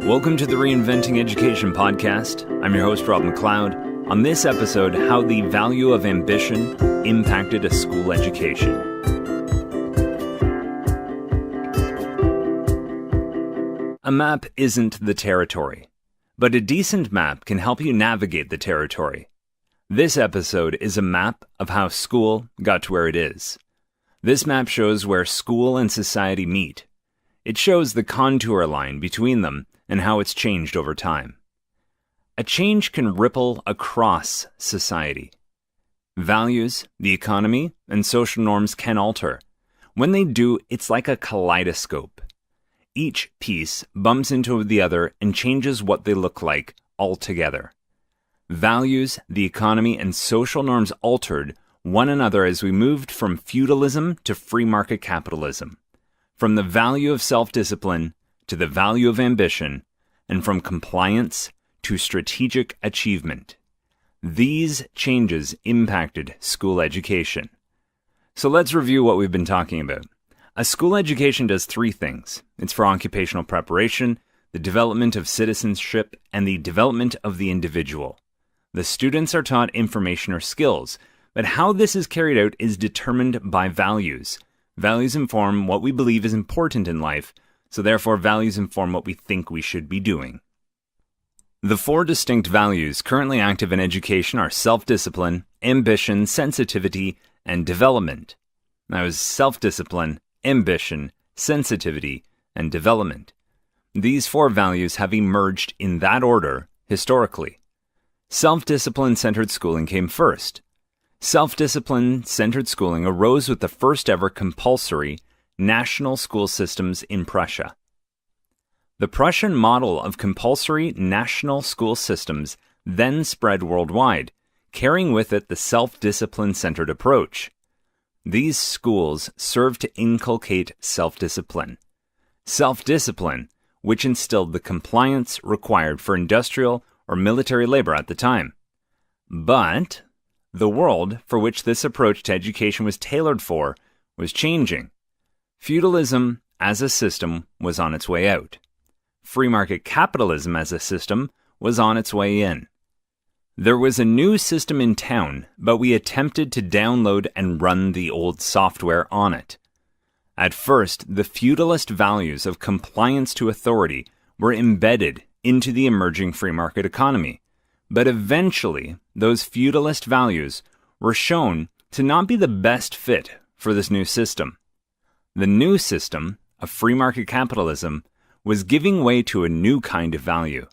Welcome to the Reinventing Education podcast. I'm your host, Rob McLeod. On this episode, how the value of ambition impacted a school education. A map isn't the territory, but a decent map can help you navigate the territory. This episode is a map of how school got to where it is. This map shows where school and society meet. It shows the contour line between them and how it's changed over time. A change can ripple across society. Values, the economy, and social norms can alter. When they do, it's like a kaleidoscope. Each piece bumps into the other and changes what they look like altogether. Values, the economy, and social norms altered one another as we moved from feudalism to free market capitalism, from the value of self-discipline to the value of ambition, and from compliance to strategic achievement. These changes impacted school education. So let's review what we've been talking about. A school education does three things. It's for occupational preparation, the development of citizenship, and the development of the individual. The students are taught information or skills, but how this is carried out is determined by values. Values inform what we believe is important in life, so therefore values inform what we think we should be doing. The four distinct values currently active in education are self-discipline, ambition, sensitivity, and development. That was self-discipline, ambition, sensitivity, and development. These four values have emerged in that order historically. Self-discipline-centered schooling came first. Self-discipline-centered schooling arose with the first ever compulsory national school systems in Prussia. The Prussian model of compulsory national school systems then spread worldwide, carrying with it the self-discipline-centered approach. These schools served to inculcate self-discipline. Self-discipline, which instilled the compliance required for industrial or military labor at the time. But the world for which this approach to education was tailored for was changing. Feudalism as a system was on its way out. Free market capitalism as a system was on its way in. There was a new system in town, but we attempted to download and run the old software on it. At first, the feudalist values of compliance to authority were embedded into the emerging free market economy, but eventually those feudalist values were shown to not be the best fit for this new system. The new system of free market capitalism was giving way to a new kind of value,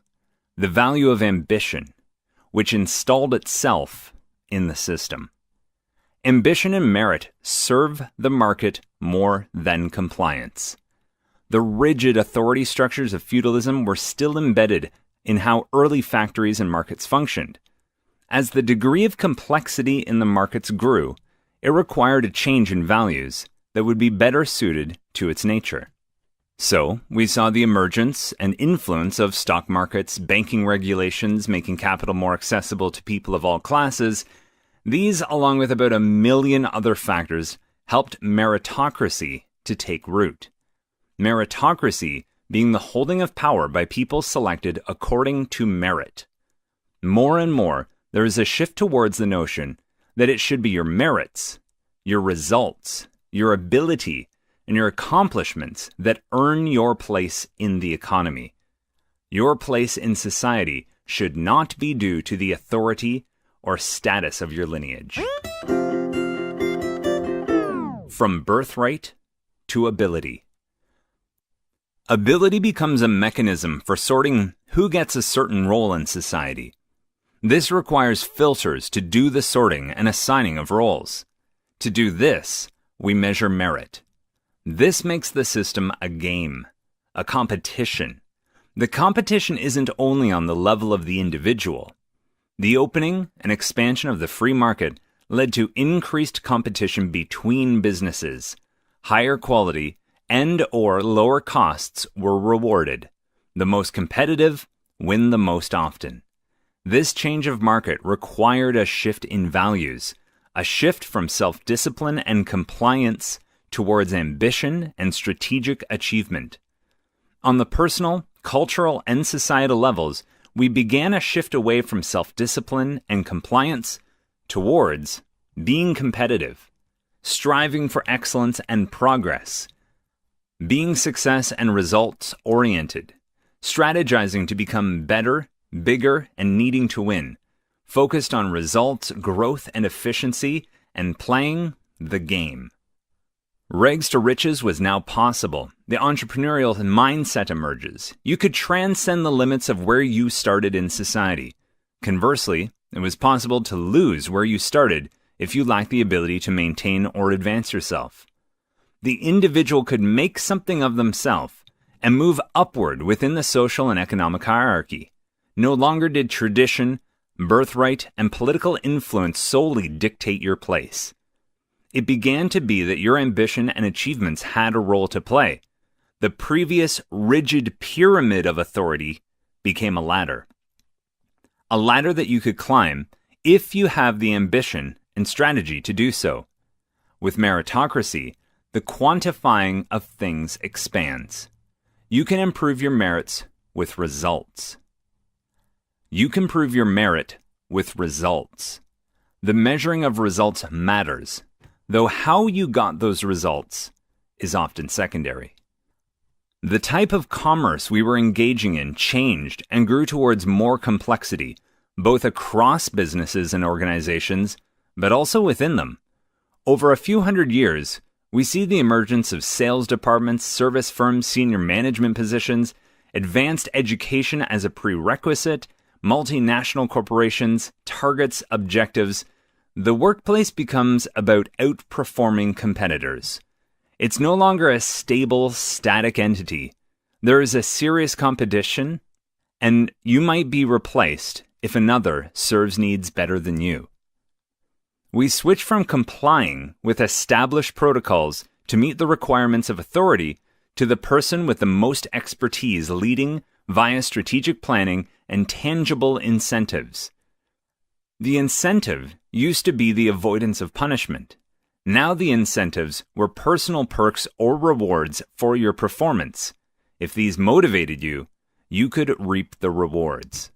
the value of ambition, which installed itself in the system. Ambition and merit serve the market more than compliance. The rigid authority structures of feudalism were still embedded in how early factories and markets functioned. As the degree of complexity in the markets grew, it required a change in values that would be better suited to its nature. So, we saw the emergence and influence of stock markets, banking regulations, making capital more accessible to people of all classes. These, along with about 1 million other factors, helped meritocracy to take root. Meritocracy being the holding of power by people selected according to merit. More and more, there is a shift towards the notion that it should be your merits, your results, your ability, and your accomplishments that earn your place in the economy. Your place in society should not be due to the authority or status of your lineage. From birthright to ability. Ability becomes a mechanism for sorting who gets a certain role in society. This requires filters to do the sorting and assigning of roles. To do this, we measure merit. This makes the system a game, a competition. The competition isn't only on the level of the individual. The opening and expansion of the free market led to increased competition between businesses. Higher quality and/or lower costs were rewarded. The most competitive win the most often. This change of market required a shift in values, a shift from self-discipline and compliance towards ambition and strategic achievement. On the personal, cultural, and societal levels, we began a shift away from self-discipline and compliance towards being competitive, striving for excellence and progress, being success and results-oriented, strategizing to become better, bigger, and needing to win, focused on results, growth, and efficiency, and playing the game. Rags to riches was now possible. The entrepreneurial mindset emerges. You could transcend the limits of where you started in society. Conversely, it was possible to lose where you started if you lacked the ability to maintain or advance yourself. The individual could make something of themselves and move upward within the social and economic hierarchy. No longer did tradition, birthright, and political influence solely dictate your place. It began to be that your ambition and achievements had a role to play. The previous rigid pyramid of authority became a ladder. A ladder that you could climb if you have the ambition and strategy to do so. With meritocracy, the quantifying of things expands. You can improve your merits with results. You can prove your merit with results. The measuring of results matters, though how you got those results is often secondary. The type of commerce we were engaging in changed and grew towards more complexity, both across businesses and organizations, but also within them. Over a few hundred years, we see the emergence of sales departments, service firms, senior management positions, advanced education as a prerequisite, multinational corporations, targets, objectives. The workplace becomes about outperforming competitors. It's no longer a stable, static entity. There is a serious competition, and you might be replaced if another serves needs better than you. We switch from complying with established protocols to meet the requirements of authority to the person with the most expertise leading via strategic planning and tangible incentives. The incentive used to be the avoidance of punishment. Now the incentives were personal perks or rewards for your performance. If these motivated you, you could reap the rewards.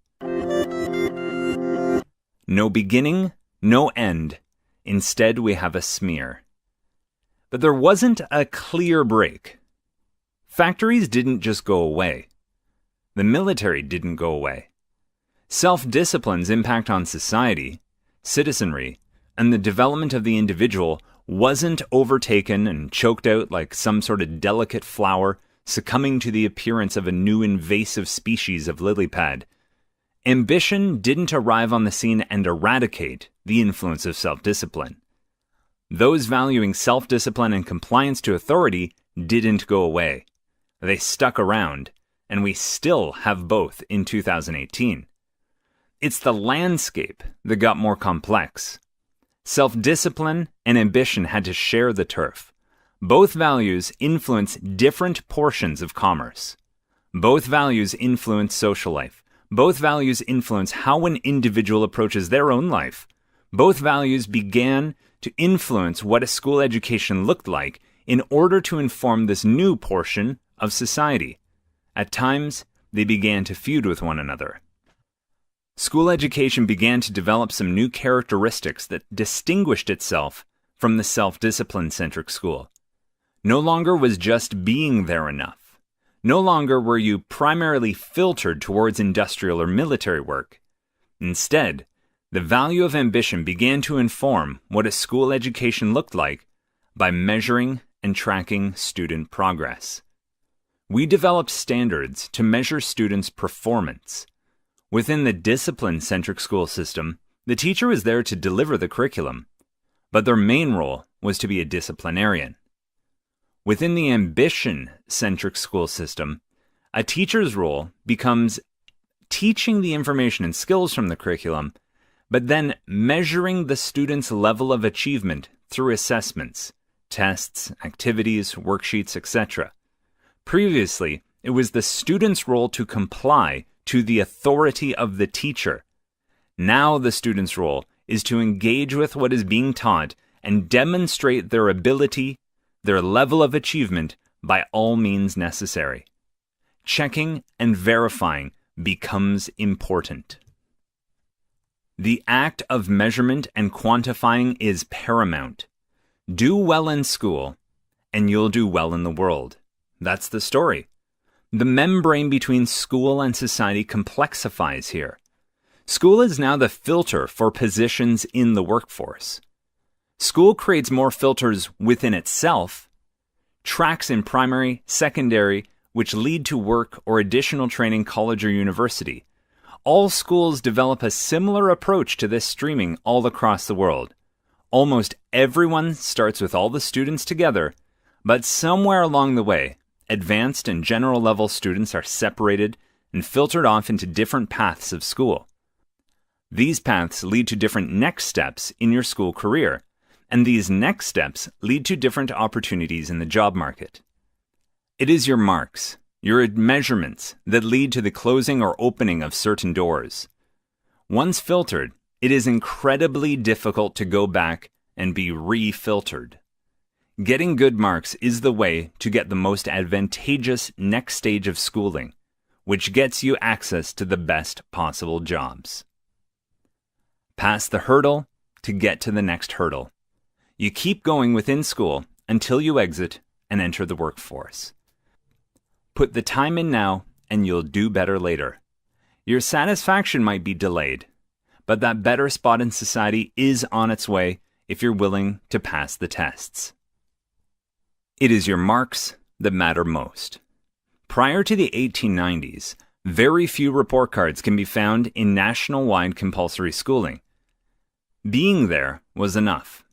No beginning, no end. Instead, we have a smear. But there wasn't a clear break. Factories didn't just go away. The military didn't go away. Self-discipline's impact on society, citizenry, and the development of the individual wasn't overtaken and choked out like some sort of delicate flower succumbing to the appearance of a new invasive species of lily pad. Ambition didn't arrive on the scene and eradicate the influence of self-discipline. Those valuing self-discipline and compliance to authority didn't go away. They stuck around, and we still have both in 2018. It's the landscape that got more complex. Self-discipline and ambition had to share the turf. Both values influence different portions of commerce. Both values influence social life. Both values influence how an individual approaches their own life. Both values began to influence what a school education looked like in order to inform this new portion of society. At times, they began to feud with one another. School education began to develop some new characteristics that distinguished itself from the self-discipline-centric school. No longer was just being there enough. No longer were you primarily filtered towards industrial or military work. Instead, the value of ambition began to inform what a school education looked like by measuring and tracking student progress. We developed standards to measure students' performance. Within the discipline-centric school system, the teacher was there to deliver the curriculum, but their main role was to be a disciplinarian. Within the ambition-centric school system, a teacher's role becomes teaching the information and skills from the curriculum, but then measuring the student's level of achievement through assessments, tests, activities, worksheets, etc. Previously, it was the student's role to comply to the authority of the teacher. Now the student's role is to engage with what is being taught and demonstrate their ability, their level of achievement by all means necessary. checking and verifying becomes important. The act of measurement and quantifying is paramount. Do well in school, and you'll do well in the world. That's the story. The membrane between school and society complexifies here. School is now the filter for positions in the workforce. School creates more filters within itself, tracks in primary, secondary, which lead to work or additional training, college or university. All schools develop a similar approach to this streaming all across the world. Almost everyone starts with all the students together, but somewhere along the way, advanced and general level students are separated and filtered off into different paths of school. These paths lead to different next steps in your school career, and these next steps lead to different opportunities in the job market. It is your marks, your measurements, that lead to the closing or opening of certain doors. Once filtered, it is incredibly difficult to go back and be re-filtered. Getting good marks is the way to get the most advantageous next stage of schooling, which gets you access to the best possible jobs. Pass the hurdle to get to the next hurdle. You keep going within school until you exit and enter the workforce. Put the time in now and you'll do better later. Your satisfaction might be delayed, but that better spot in society is on its way if you're willing to pass the tests. It is your marks that matter most. Prior to the 1890s, very few report cards can be found in national-wide compulsory schooling. Being there was enough.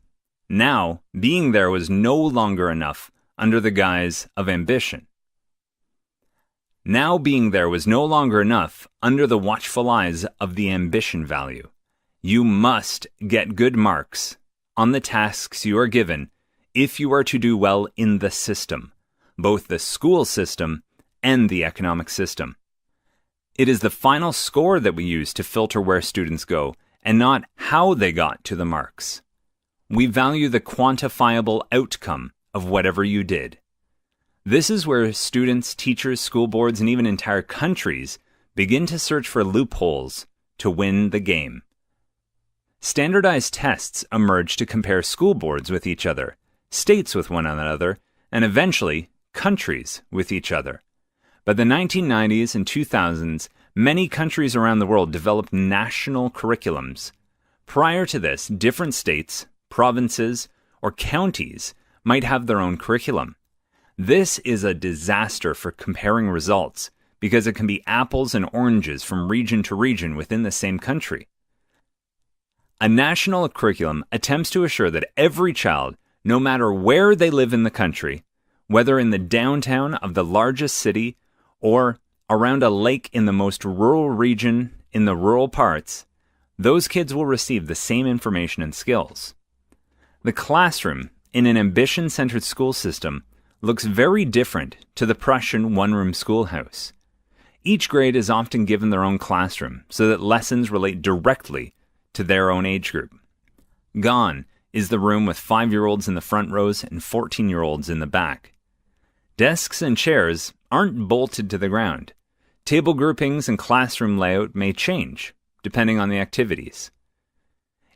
Now, being there was no longer enough under the guise of ambition. Now being there was no longer enough under the watchful eyes of the ambition value. You must get good marks on the tasks you are given if you are to do well in the system, both the school system and the economic system. It is the final score that we use to filter where students go, and not how they got to the marks. We value the quantifiable outcome of whatever you did. This is where students, teachers, school boards, and even entire countries begin to search for loopholes to win the game. Standardized tests emerge to compare school boards with each other, states with one another, and eventually countries with each other. By the 1990s and 2000s, many countries around the world developed national curriculums. Prior to this, different states, provinces, or counties might have their own curriculum. This is a disaster for comparing results because it can be apples and oranges from region to region within the same country. A national curriculum attempts to assure that every child, no matter where they live in the country, whether in the downtown of the largest city or around a lake in the most rural region in the rural parts, those kids will receive the same information and skills. The classroom in an ambition-centered school system looks very different to the Prussian one-room schoolhouse. Each grade is often given their own classroom so that lessons relate directly to their own age group. Gone is the room with 5-year-olds in the front rows and 14-year-olds in the back. Desks and chairs aren't bolted to the ground. Table groupings and classroom layout may change, depending on the activities.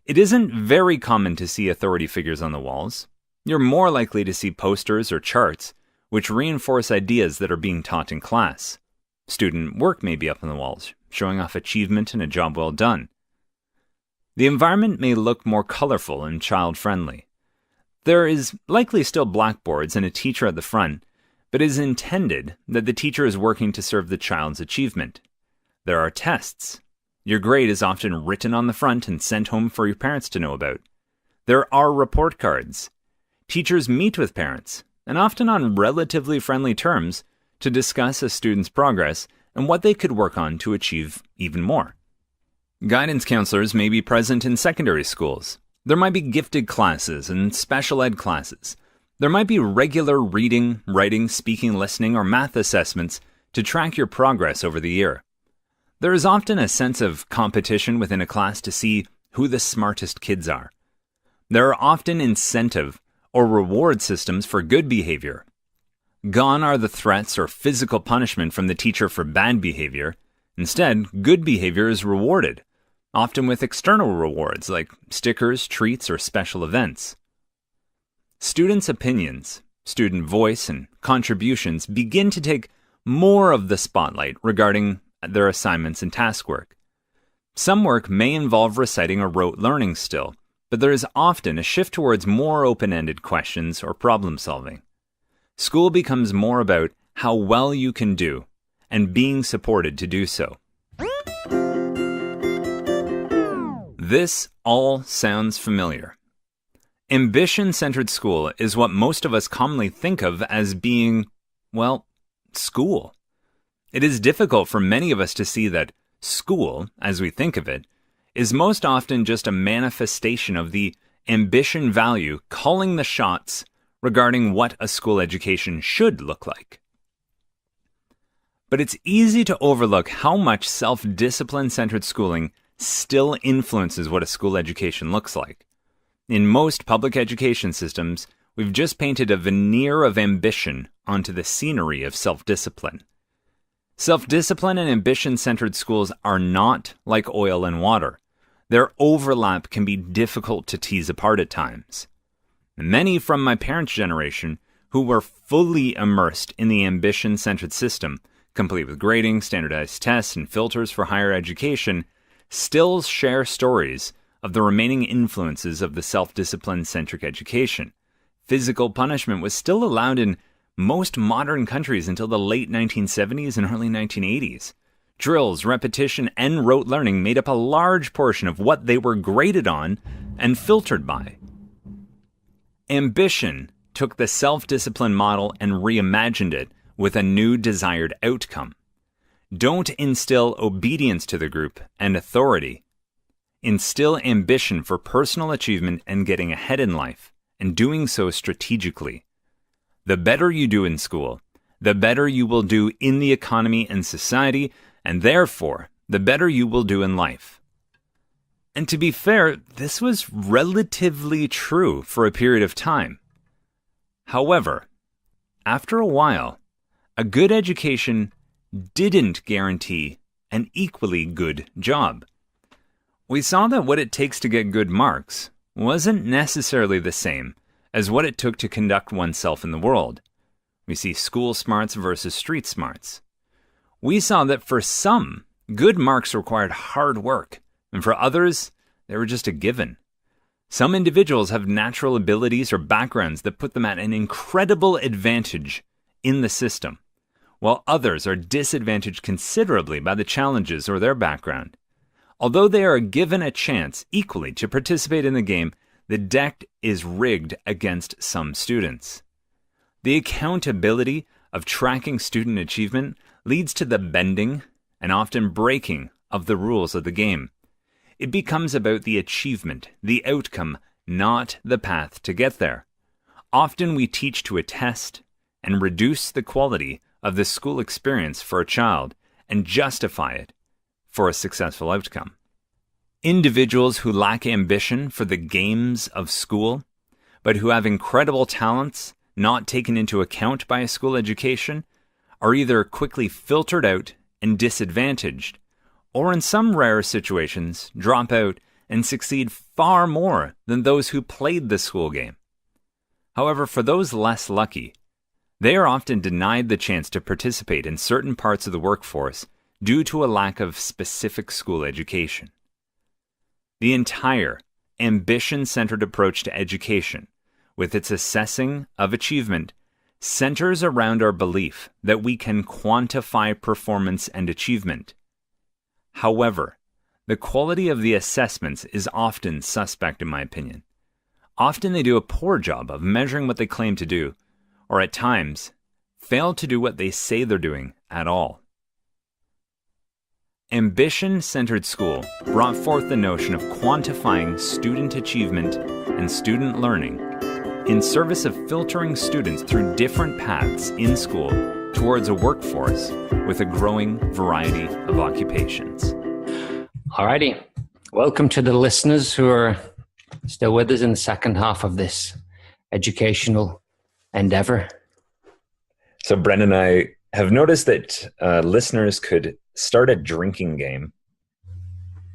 It isn't very common to see authority figures on the walls. You're more likely to see posters or charts which reinforce ideas that are being taught in class. Student work may be up on the walls, showing off achievement and a job well done. The environment may look more colorful and child-friendly. There is likely still blackboards and a teacher at the front, but it is intended that the teacher is working to serve the child's achievement. There are tests. Your grade is often written on the front and sent home for your parents to know about. There are report cards. Teachers meet with parents, and often on relatively friendly terms, to discuss a student's progress and what they could work on to achieve even more. Guidance counselors may be present in secondary schools. There might be gifted classes and special ed classes. There might be regular reading, writing, speaking, listening, or math assessments to track your progress over the year. There is often a sense of competition within a class to see who the smartest kids are. There are often incentive or reward systems for good behavior. Gone are the threats or physical punishment from the teacher for bad behavior. Instead, good behavior is rewarded, often with external rewards like stickers, treats, or special events. Students' opinions, student voice, and contributions begin to take more of the spotlight regarding their assignments and task work. Some work may involve reciting a rote learning still, but there is often a shift towards more open-ended questions or problem solving. School becomes more about how well you can do and being supported to do so. This all sounds familiar. Ambition-centered school is what most of us commonly think of as being, well, school. It is difficult for many of us to see that school, as we think of it, is most often just a manifestation of the ambition value calling the shots regarding what a school education should look like. But it's easy to overlook how much self-discipline-centered schooling still influences what a school education looks like. In most public education systems, we've just painted a veneer of ambition onto the scenery of self-discipline. Self-discipline and ambition-centered schools are not like oil and water. Their overlap can be difficult to tease apart at times. Many from my parents' generation, who were fully immersed in the ambition-centered system, complete with grading, standardized tests, and filters for higher education, still share stories of the remaining influences of the self-discipline-centric education. Physical punishment was still allowed in most modern countries until the late 1970s and early 1980s. Drills, repetition, and rote learning made up a large portion of what they were graded on and filtered by. Ambition took the self-discipline model and reimagined it with a new desired outcome. Don't instill obedience to the group and authority. Instill ambition for personal achievement and getting ahead in life, and doing so strategically. The better you do in school, the better you will do in the economy and society, and therefore, the better you will do in life. And to be fair, this was relatively true for a period of time. However, after a while, a good education didn't guarantee an equally good job. We saw that what it takes to get good marks wasn't necessarily the same as what it took to conduct oneself in the world. We see school smarts versus street smarts. We saw that for some, good marks required hard work, and for others, they were just a given. Some individuals have natural abilities or backgrounds that put them at an incredible advantage in the system, while others are disadvantaged considerably by the challenges or their background. Although they are given a chance equally to participate in the game, the deck is rigged against some students. The accountability of tracking student achievement leads to the bending and often breaking of the rules of the game. It becomes about the achievement, the outcome, not the path to get there. Often we teach to a test and reduce the quality of the school experience for a child and justify it for a successful outcome. Individuals who lack ambition for the games of school, but who have incredible talents not taken into account by a school education, are either quickly filtered out and disadvantaged, or in some rare situations, drop out and succeed far more than those who played the school game. However, for those less lucky, they are often denied the chance to participate in certain parts of the workforce due to a lack of specific school education. The entire ambition-centered approach to education, with its assessing of achievement, centers around our belief that we can quantify performance and achievement. However, the quality of the assessments is often suspect in my opinion. Often they do a poor job of measuring what they claim to do, or at times, fail to do what they say they're doing at all. Ambition-centered school brought forth the notion of quantifying student achievement and student learning in service of filtering students through different paths in school towards a workforce with a growing variety of occupations. Alrighty. Welcome to the listeners who are still with us in the second half of this educational endeavor. So Brendan and I have noticed that listeners could start a drinking game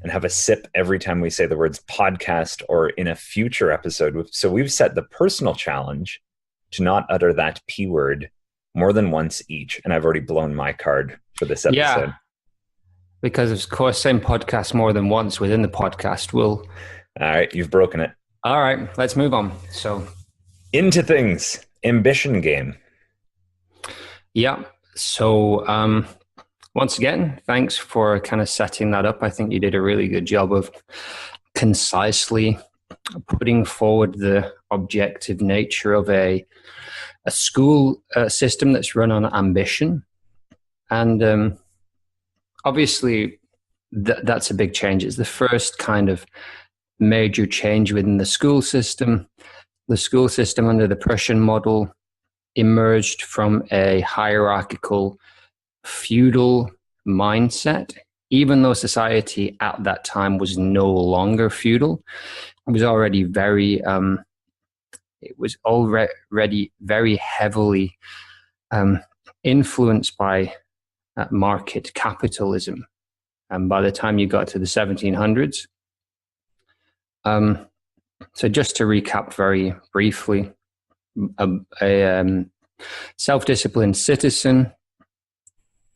and have a sip every time we say the words podcast or in a future episode. So we've set the personal challenge to not utter that P word more than once each. And I've already blown my card for this episode. Yeah, because of course, saying podcast more than once within the podcast will. All right, you've broken it. All right, let's move on. So into things, ambition game. Yeah. So once again, thanks for kind of setting that up. I think you did a really good job of concisely putting forward the objective nature of a school system that's run on ambition. And obviously, that's a big change. It's the first kind of major change within the school system. The school system under the Prussian model emerged from a hierarchical, feudal mindset, even though society at that time was no longer feudal. It was already very very heavily influenced by market capitalism. And by the time you got to the 1700s, so just to recap very briefly, a self-disciplined citizen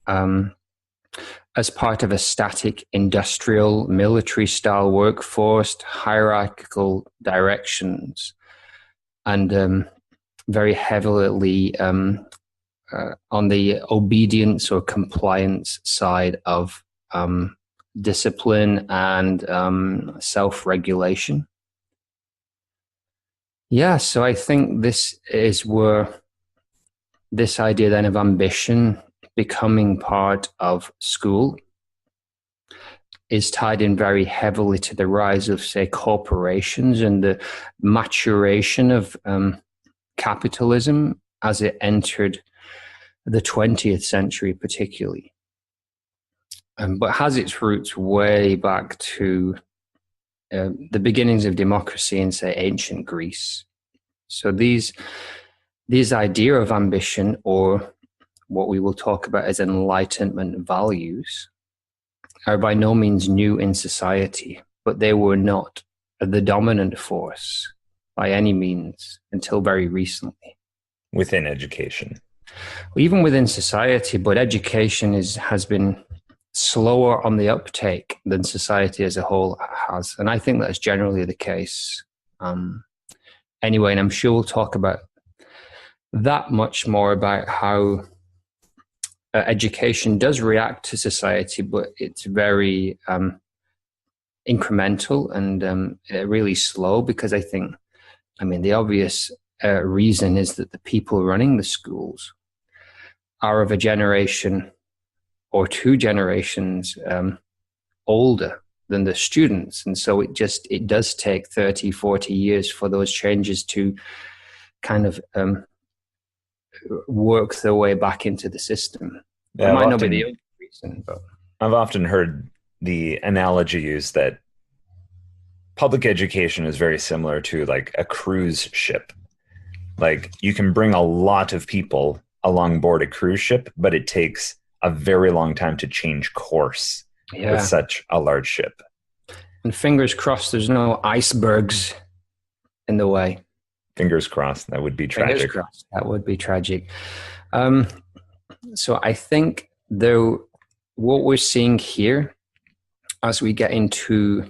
as part of a static industrial military style workforce, hierarchical directions, and very heavily on the obedience or compliance side of discipline and self-regulation. Yeah, so I think this is where this idea then of ambition becoming part of school is tied in very heavily to the rise of, say, corporations and the maturation of capitalism as it entered the 20th century particularly. But has its roots way back to the beginnings of democracy in, say, ancient Greece. So these idea of ambition, or what we will talk about as Enlightenment values, are by no means new in society, but they were not the dominant force by any means until very recently. Within education. Even within society, but education has been slower on the uptake than society as a whole has. And I think that's generally the case. Anyway, and I'm sure we'll talk about that much more about how education does react to society, but it's very incremental and really slow, because I think, the obvious reason is that the people running the schools are of a generation or two generations older than the students. And so it does take 30, 40 years for those changes to kind of work their way back into the system. Yeah, it might not be the only reason, but I've often heard the analogy used that public education is very similar to like a cruise ship. Like, you can bring a lot of people along board a cruise ship, but it takes a very long time to change course with such a large ship. And fingers crossed there's no icebergs in the way. Fingers crossed. That would be tragic. Fingers crossed. That would be tragic. So I think, though, what we're seeing here as we get into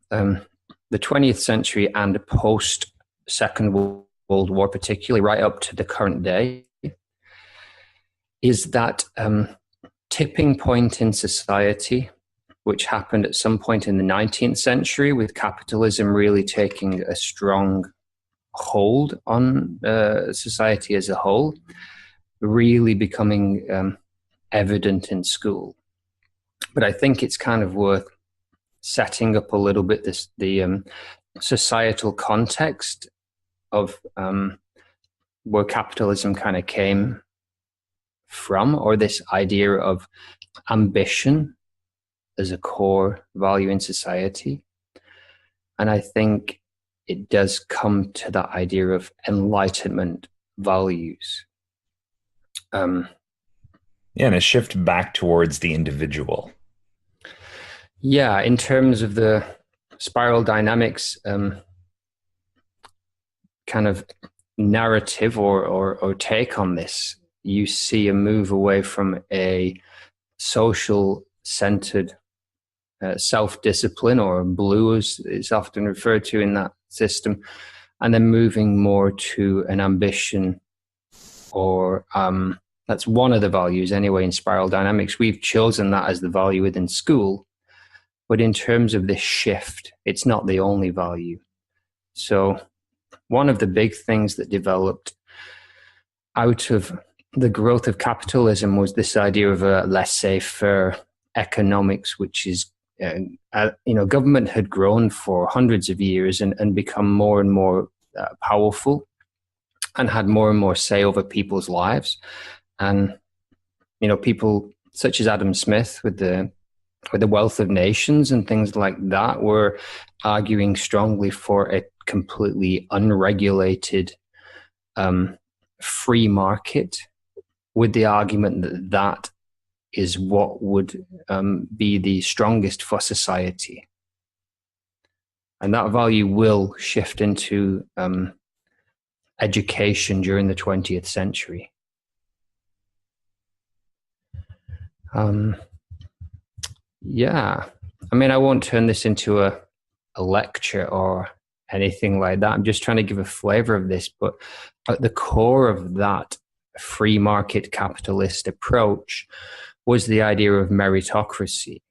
the 20th century and post Second World War, particularly right up to the current day, is that tipping point in society, which happened at some point in the 19th century, with capitalism really taking a strong hold on society as a whole, really becoming evident in school. But I think it's kind of worth setting up a little bit the societal context of where capitalism kind of came from, or this idea of ambition as a core value in society. And I think it does come to that idea of Enlightenment values. Um, Yeah, and a shift back towards the individual. yeah, in terms of the spiral dynamics kind of narrative or take on this, you see a move away from a social centered self-discipline, or blue as it's often referred to in that system, and then moving more to an ambition, or that's one of the values anyway in spiral dynamics. We've chosen that as the value within school, but in terms of this shift, it's not the only value. So one of the big things that developed out of the growth of capitalism was this idea of a laissez-faire economics, which is government had grown for hundreds of years and become more and more powerful, and had more and more say over people's lives. And people such as Adam Smith with the Wealth of Nations and things like that were arguing strongly for a completely unregulated free market, with the argument that that is what would be the strongest for society. And that value will shift into education during the 20th century. Yeah, I mean, I won't turn this into a lecture or anything like that. I'm just trying to give a flavor of this, but at the core of that free market capitalist approach was the idea of meritocracy.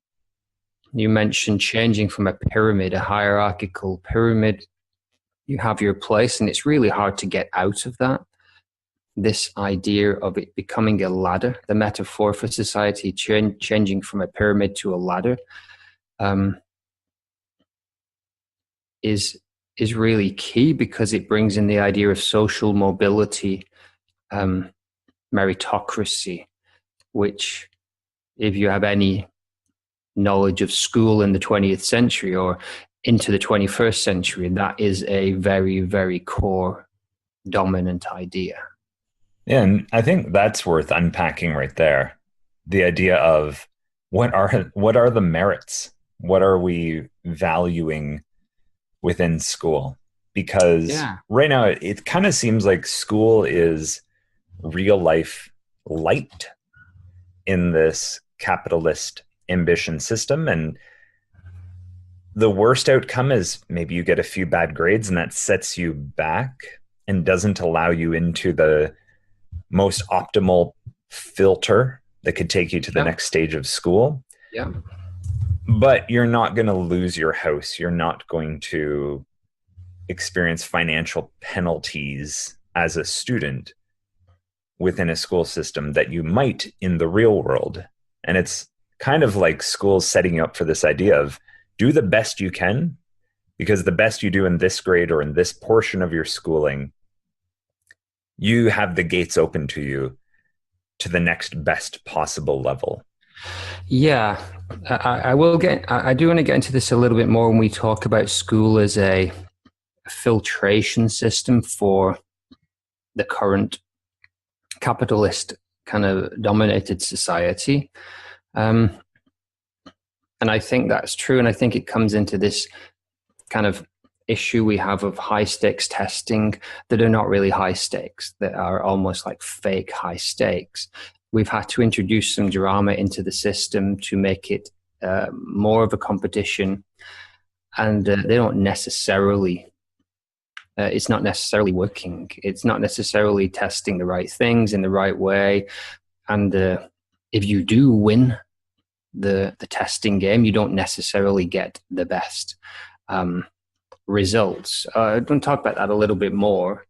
You mentioned changing from a pyramid, a hierarchical pyramid. You have your place, and it's really hard to get out of that. This idea of it becoming a ladder, the metaphor for society changing from a pyramid to a ladder, is really key, because it brings in the idea of social mobility, meritocracy, which, if you have any knowledge of school in the 20th century or into the 21st century, that is a very, very core dominant idea. Yeah, and I think that's worth unpacking right there. The idea of what are the merits? What are we valuing within school? Because right now it kind of seems like school is real life light in this capitalist ambition system, and the worst outcome is maybe you get a few bad grades, and that sets you back and doesn't allow you into the most optimal filter that could take you to the next stage of school. Yeah. But you're not going to lose your house. You're not going to experience financial penalties as a student within a school system that you might in the real world. And it's kind of like schools setting you up for this idea of do the best you can, because the best you do in this grade or in this portion of your schooling, you have the gates open to you to the next best possible level. Yeah, I do want to get into this a little bit more when we talk about school as a filtration system for the current capitalist kind of dominated society. And I think that's true. And I think it comes into this kind of issue we have of high stakes testing that are not really high stakes, that are almost like fake high stakes. We've had to introduce some drama into the system to make it more of a competition, and they don't necessarily it's not necessarily working. It's not necessarily testing the right things in the right way. And if you do win the testing game, you don't necessarily get the best results. I'm going to talk about that a little bit more,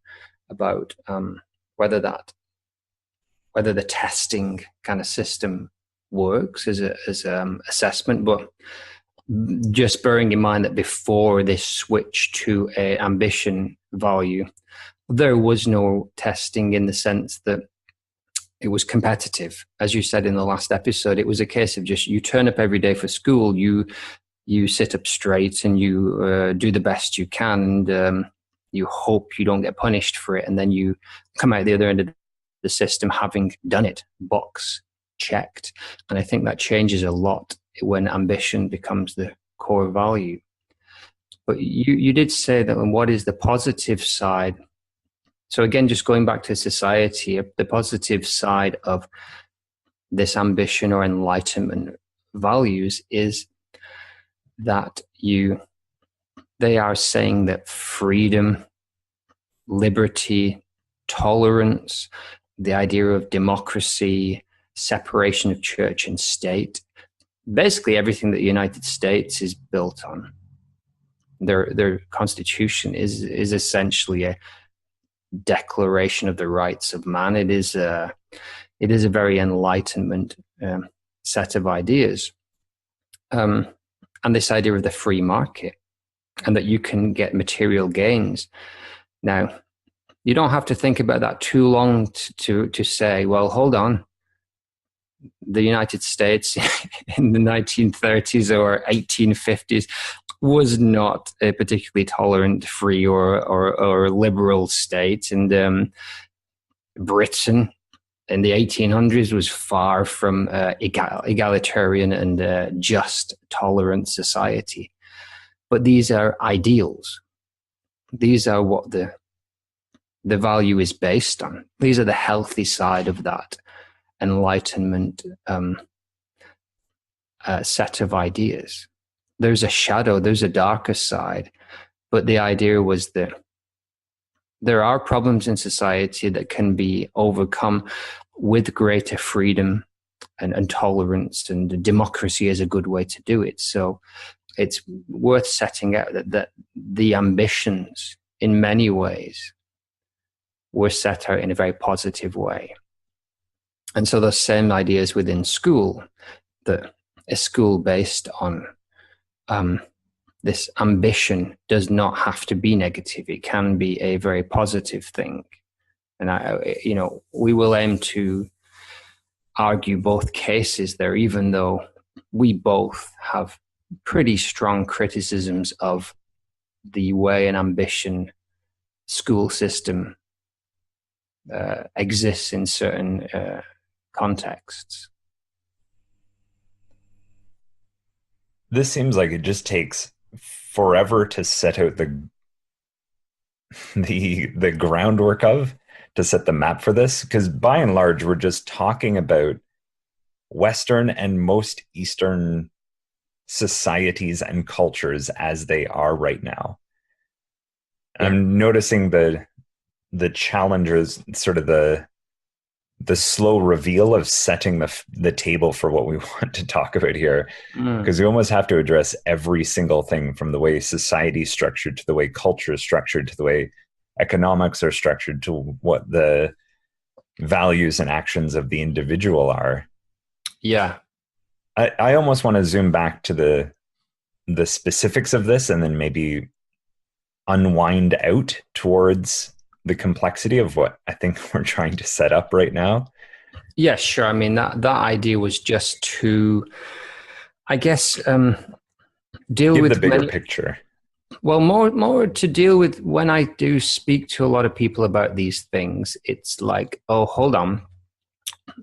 about whether the testing kind of system works as assessment, but just bearing in mind that before this switch to a ambition value, there was no testing in the sense that it was competitive. As you said in the last episode, it was a case of just you turn up every day for school, you sit up straight, and you do the best you can, and you hope you don't get punished for it, and then you come out the other end of the system having done it, box checked. And I think that changes a lot when ambition becomes the core value. But you did say that, and what is the positive side? So again, just going back to society, the positive side of this ambition or enlightenment values is that they are saying that freedom, liberty, tolerance, the idea of democracy, separation of church and state, basically everything that the United States is built on. Their constitution is essentially a declaration of the rights of man. It is a very enlightenment set of ideas, and this idea of the free market, and that you can get material gains. Now, you don't have to think about that too long to say, well, hold on. The United States in the 1930s or 1850s was not a particularly tolerant, free, or liberal state. And Britain in the 1800s was far from egalitarian and just, tolerant society. But these are ideals. These are what the value is based on. These are the healthy side of that enlightenment set of ideas. There's a shadow, there's a darker side, but the idea was that there are problems in society that can be overcome with greater freedom and tolerance, and democracy is a good way to do it. So it's worth setting out that the ambitions in many ways were set out in a very positive way. And so those same ideas within school, that a school based on this ambition does not have to be negative. It can be a very positive thing. And we will aim to argue both cases there, even though we both have pretty strong criticisms of the way an ambition school system exists in certain contexts. This seems like it just takes forever to set out the groundwork to set the map for this, because by and large we're just talking about Western and most Eastern societies and cultures as they are right now. Yeah. I'm noticing the challenges, sort of the slow reveal of setting the table for what we want to talk about here, because we almost have to address every single thing, from the way society is structured to the way culture is structured to the way economics are structured to what the values and actions of the individual are. Yeah. I almost want to zoom back to the specifics of this and then maybe unwind out towards the complexity of what I think we're trying to set up right now. Yeah, sure. I mean, that idea was just to, I guess, deal with the bigger picture. Well, more to deal with. When I do speak to a lot of people about these things, it's like, oh, hold on.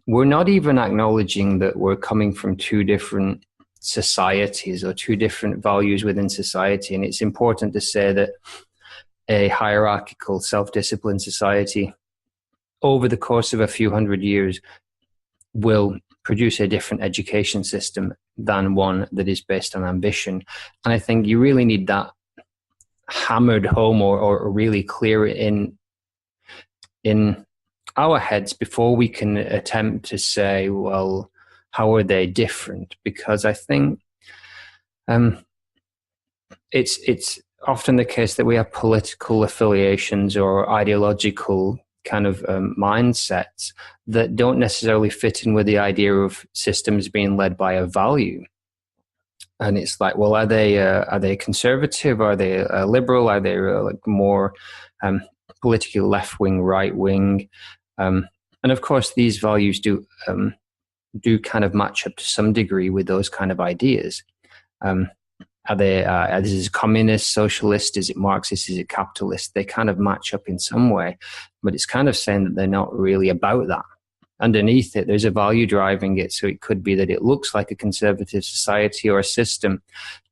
We're not even acknowledging that we're coming from two different societies or two different values within society. And it's important to say that a hierarchical, self-disciplined society over the course of a few hundred years will produce a different education system than one that is based on ambition. And I think you really need that hammered home or really clear in our heads before we can attempt to say, well, how are they different? Because I think it's often the case that we have political affiliations or ideological kind of mindsets that don't necessarily fit in with the idea of systems being led by a value. And it's like, well, are they conservative? Are they liberal? Are they like more politically left wing, right wing? And of course, these values do kind of match up to some degree with those kind of ideas. Are they, is it communist, socialist, is it Marxist, is it capitalist? They kind of match up in some way, but it's kind of saying that they're not really about that. Underneath it, there's a value driving it. So it could be that it looks like a conservative society or a system,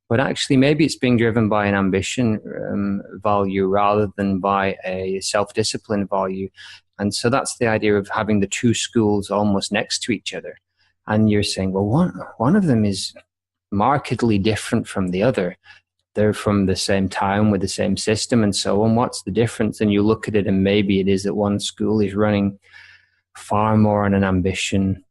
but actually maybe it's being driven by an ambition value rather than by a self-discipline value. And so that's the idea of having the two schools almost next to each other. And you're saying, well, one of them is markedly different from the other. They're from the same town with the same system and so on. What's the difference? And you look at it and maybe it is that one school is running far more on an ambition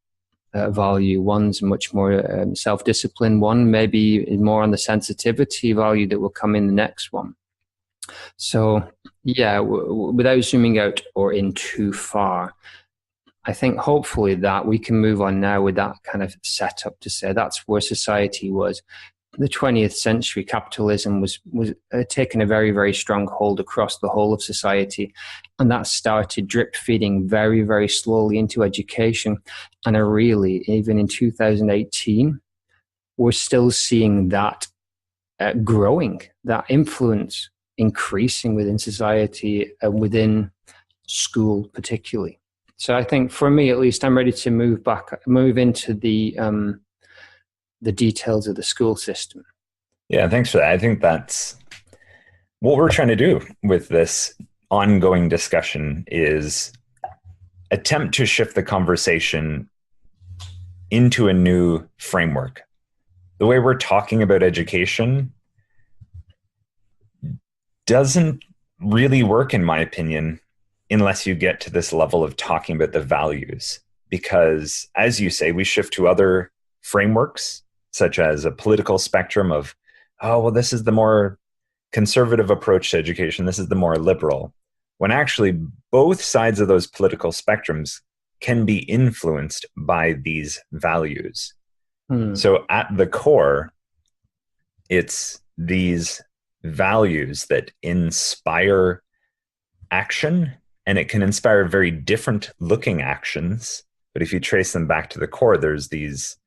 value. One's much more self-discipline. One maybe is more on the sensitivity value that will come in the next one. So yeah, without zooming out or in too far, I think hopefully that we can move on now with that kind of setup to say that's where society was. The 20th century, capitalism was taking a very, very strong hold across the whole of society. And that started drip feeding very, very slowly into education. And really, even in 2018, we're still seeing that growing, that influence increasing within society and within school particularly. So I think for me, at least, I'm ready to move into the details of the school system. Yeah, thanks for that. I think that's what we're trying to do with this ongoing discussion is attempt to shift the conversation into a new framework. The way we're talking about education doesn't really work, in my opinion, unless you get to this level of talking about the values. Because, as you say, we shift to other frameworks, such as a political spectrum of, oh, well, this is the more conservative approach to education, this is the more liberal, when actually both sides of those political spectrums can be influenced by these values. So at the core, it's these values that inspire action, and it can inspire very different looking actions. But if you trace them back to the core, there's these,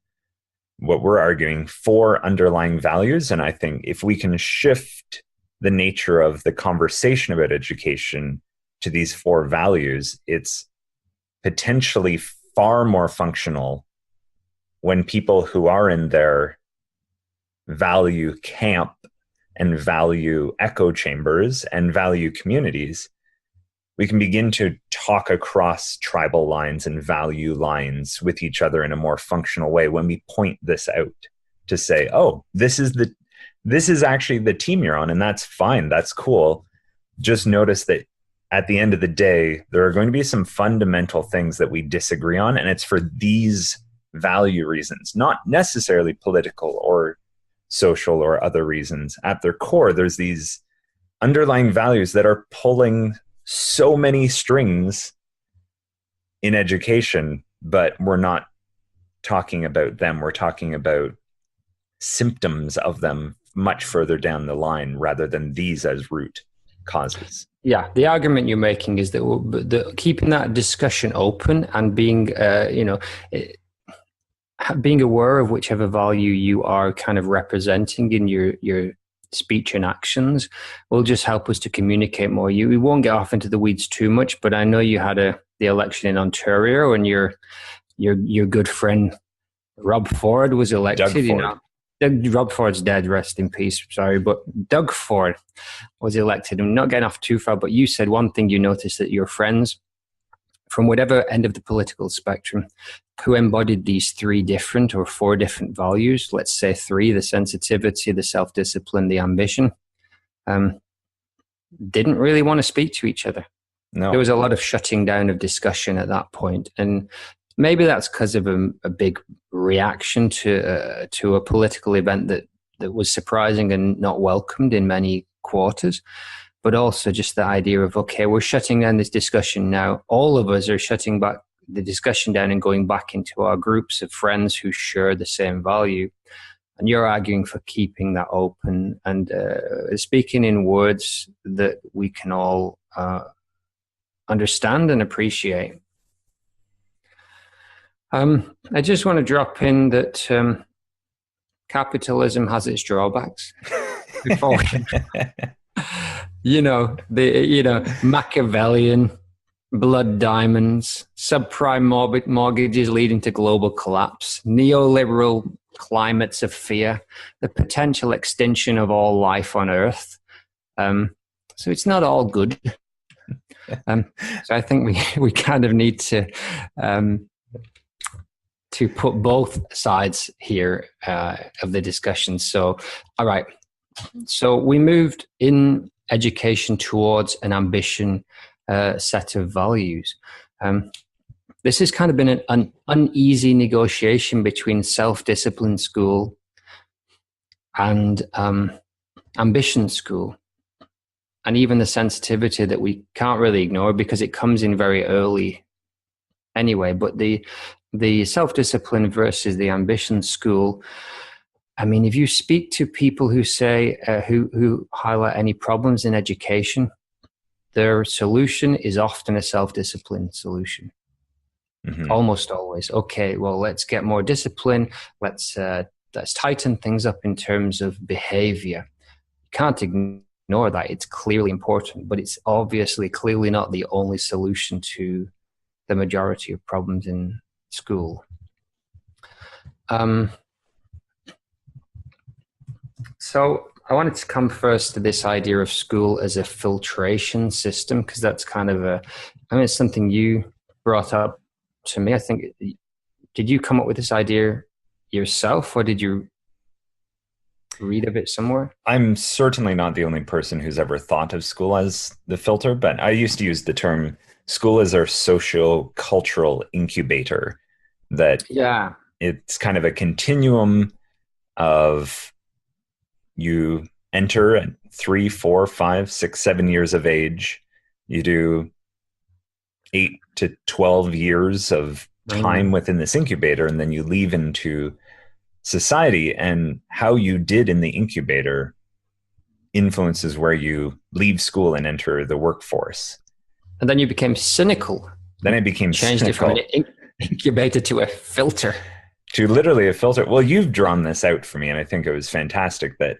what we're arguing, 4 underlying values. And I think if we can shift the nature of the conversation about education to these 4 values, it's potentially far more functional when people who are in their value camp and value echo chambers and value communities, we can begin to talk across tribal lines and value lines with each other in a more functional way when we point this out to say, oh, this is actually the team you're on, and that's fine, that's cool. Just notice that at the end of the day, there are going to be some fundamental things that we disagree on, and it's for these value reasons, not necessarily political or social or other reasons. At their core, there's these underlying values that are pulling so many strings in education, but we're not talking about them. We're talking about symptoms of them much further down the line rather than these as root causes. Yeah, the argument you're making is that keeping that discussion open and being, being aware of whichever value you are kind of representing in your speech and actions will just help us to communicate more. We won't get off into the weeds too much, but I know you had the election in Ontario, and your good friend Rob Ford was elected. Doug Ford. Rob Ford's dead, rest in peace. Sorry, but Doug Ford was elected. I'm not getting off too far, but you said one thing you noticed, that your friends from whatever end of the political spectrum who embodied these 3 different or 4 different values, let's say 3, the sensitivity, the self-discipline, the ambition, didn't really want to speak to each other. No. There was a lot of shutting down of discussion at that point. And maybe that's because of a big reaction to a political event that was surprising and not welcomed in many quarters. But also just the idea of, okay, we're shutting down this discussion now. All of us are shutting back the discussion down and going back into our groups of friends who share the same value. And you're arguing for keeping that open and speaking in words that we can all understand and appreciate. I just want to drop in that capitalism has its drawbacks. Before, Machiavellian, blood diamonds, subprime mortgages leading to global collapse, neoliberal climates of fear, the potential extinction of all life on Earth. So it's not all good. So I think we kind of need to put both sides here of the discussion. So, all right. So we moved in education towards an ambition set of values. This has kind of been an uneasy negotiation between self-discipline school and ambition school, and even the sensitivity that we can't really ignore because it comes in very early anyway. But the self-discipline versus the ambition school, I mean, if you speak to people who say who highlight any problems in education, their solution is often a self-discipline solution. Mm-hmm. Almost always. Okay, well, let's get more discipline. Let's tighten things up in terms of behavior. You can't ignore that. It's clearly important, but it's obviously clearly not the only solution to the majority of problems in school. So I wanted to come first to this idea of school as a filtration system, because that's kind of it's something you brought up to me. I think, did you come up with this idea yourself, or did you read of it somewhere? I'm certainly not the only person who's ever thought of school as the filter, but I used to use the term school as our socio-cultural incubator. That it's kind of a continuum of you enter at 3, 4, 5, 6, 7 years of age. You do 8 to 12 years of time within this incubator, and then you leave into society, and how you did in the incubator influences where you leave school and enter the workforce. And then you became cynical. Then I became changed cynical. It from an incubator to a filter. To literally a filter. Well, you've drawn this out for me, and I think it was fantastic that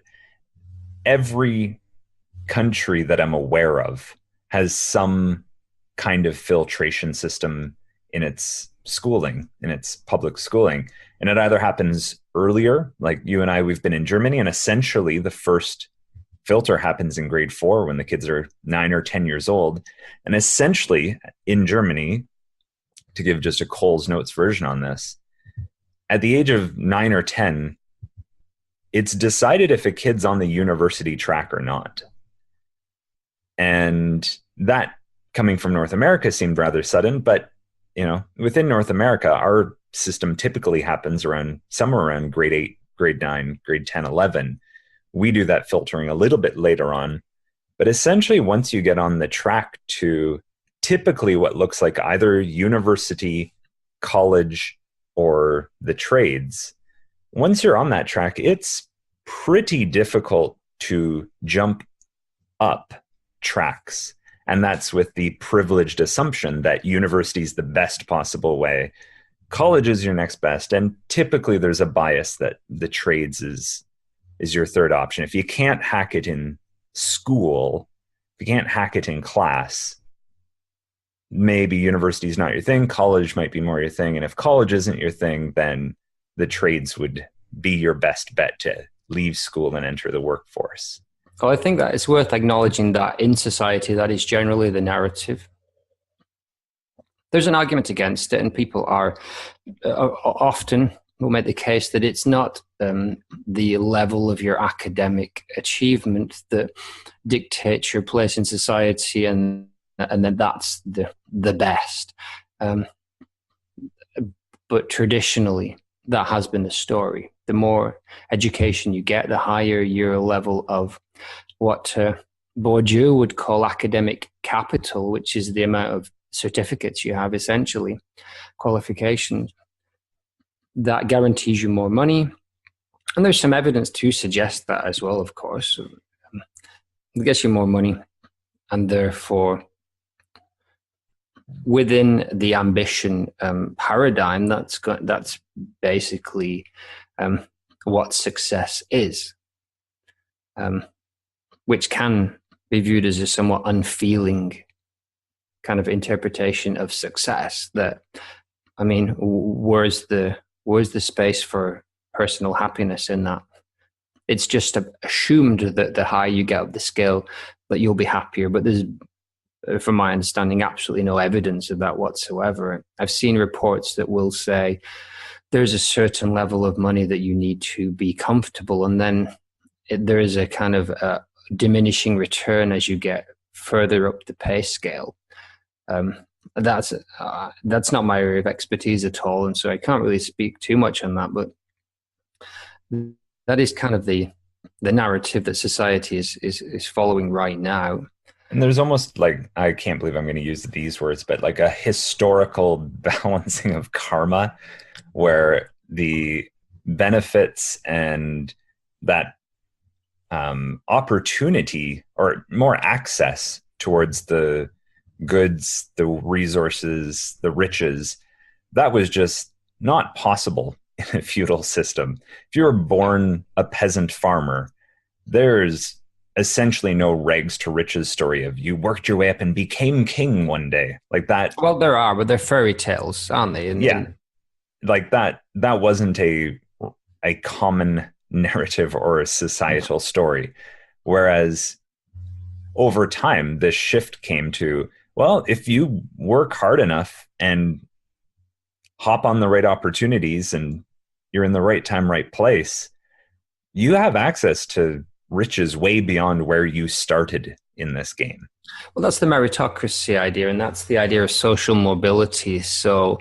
every country that I'm aware of has some kind of filtration system in its schooling, in its public schooling. And it either happens earlier, like you and I, we've been in Germany, and essentially the first filter happens in grade 4 when the kids are 9 or 10 years old. And essentially in Germany, to give just a Coles Notes version on this, at the age of 9 or 10, it's decided if a kid's on the university track or not. And that, coming from North America, seemed rather sudden, but within North America, our system typically happens somewhere around grade 8, grade 9, grade 10, 11. We do that filtering a little bit later on. But essentially, once you get on the track to typically what looks like either university, college, or the trades, once you're on that track, it's pretty difficult to jump up tracks. And that's with the privileged assumption that university is the best possible way. College is your next best. And typically there's a bias that the trades is your third option. If you can't hack it in school, if you can't hack it in class, maybe university is not your thing. College might be more your thing. And if college isn't your thing, then the trades would be your best bet to leave school and enter the workforce. Well, I think that it's worth acknowledging that in society, that is generally the narrative. There's an argument against it, and people are often will make the case that it's not the level of your academic achievement that dictates your place in society, and then that's the best. But traditionally, that has been the story. The more education you get, the higher your level of what Bourdieu would call academic capital, which is the amount of certificates you have, essentially, qualifications. That guarantees you more money. And there's some evidence to suggest that as well, of course. It gets you more money, and therefore, within the ambition paradigm, that's basically what success is, which can be viewed as a somewhat unfeeling kind of interpretation of success. That, I mean, where's the space for personal happiness in that? It's just assumed that the higher you get up the scale, that you'll be happier. But there's, from my understanding, absolutely no evidence of that whatsoever. I've seen reports that will say there's a certain level of money that you need to be comfortable, and then there is a kind of diminishing return as you get further up the pay scale. That's not my area of expertise at all, and so I can't really speak too much on that. But that is kind of the narrative that society is following right now. And there's almost like, I can't believe I'm going to use these words, but like a historical balancing of karma, where the benefits and that opportunity, or more access towards the goods, the resources, the riches, that was just not possible in a feudal system. If you were born a peasant farmer, there's essentially no rags to riches story of you worked your way up and became king one day like that. Well, there are, but they're fairy tales, aren't they? Yeah, like that wasn't a common narrative or a societal story. Whereas over time, this shift came to, well, if you work hard enough and hop on the right opportunities and you're in the right time, right place, you have access to riches way beyond where you started in this game. Well, that's the meritocracy idea, and that's the idea of social mobility. So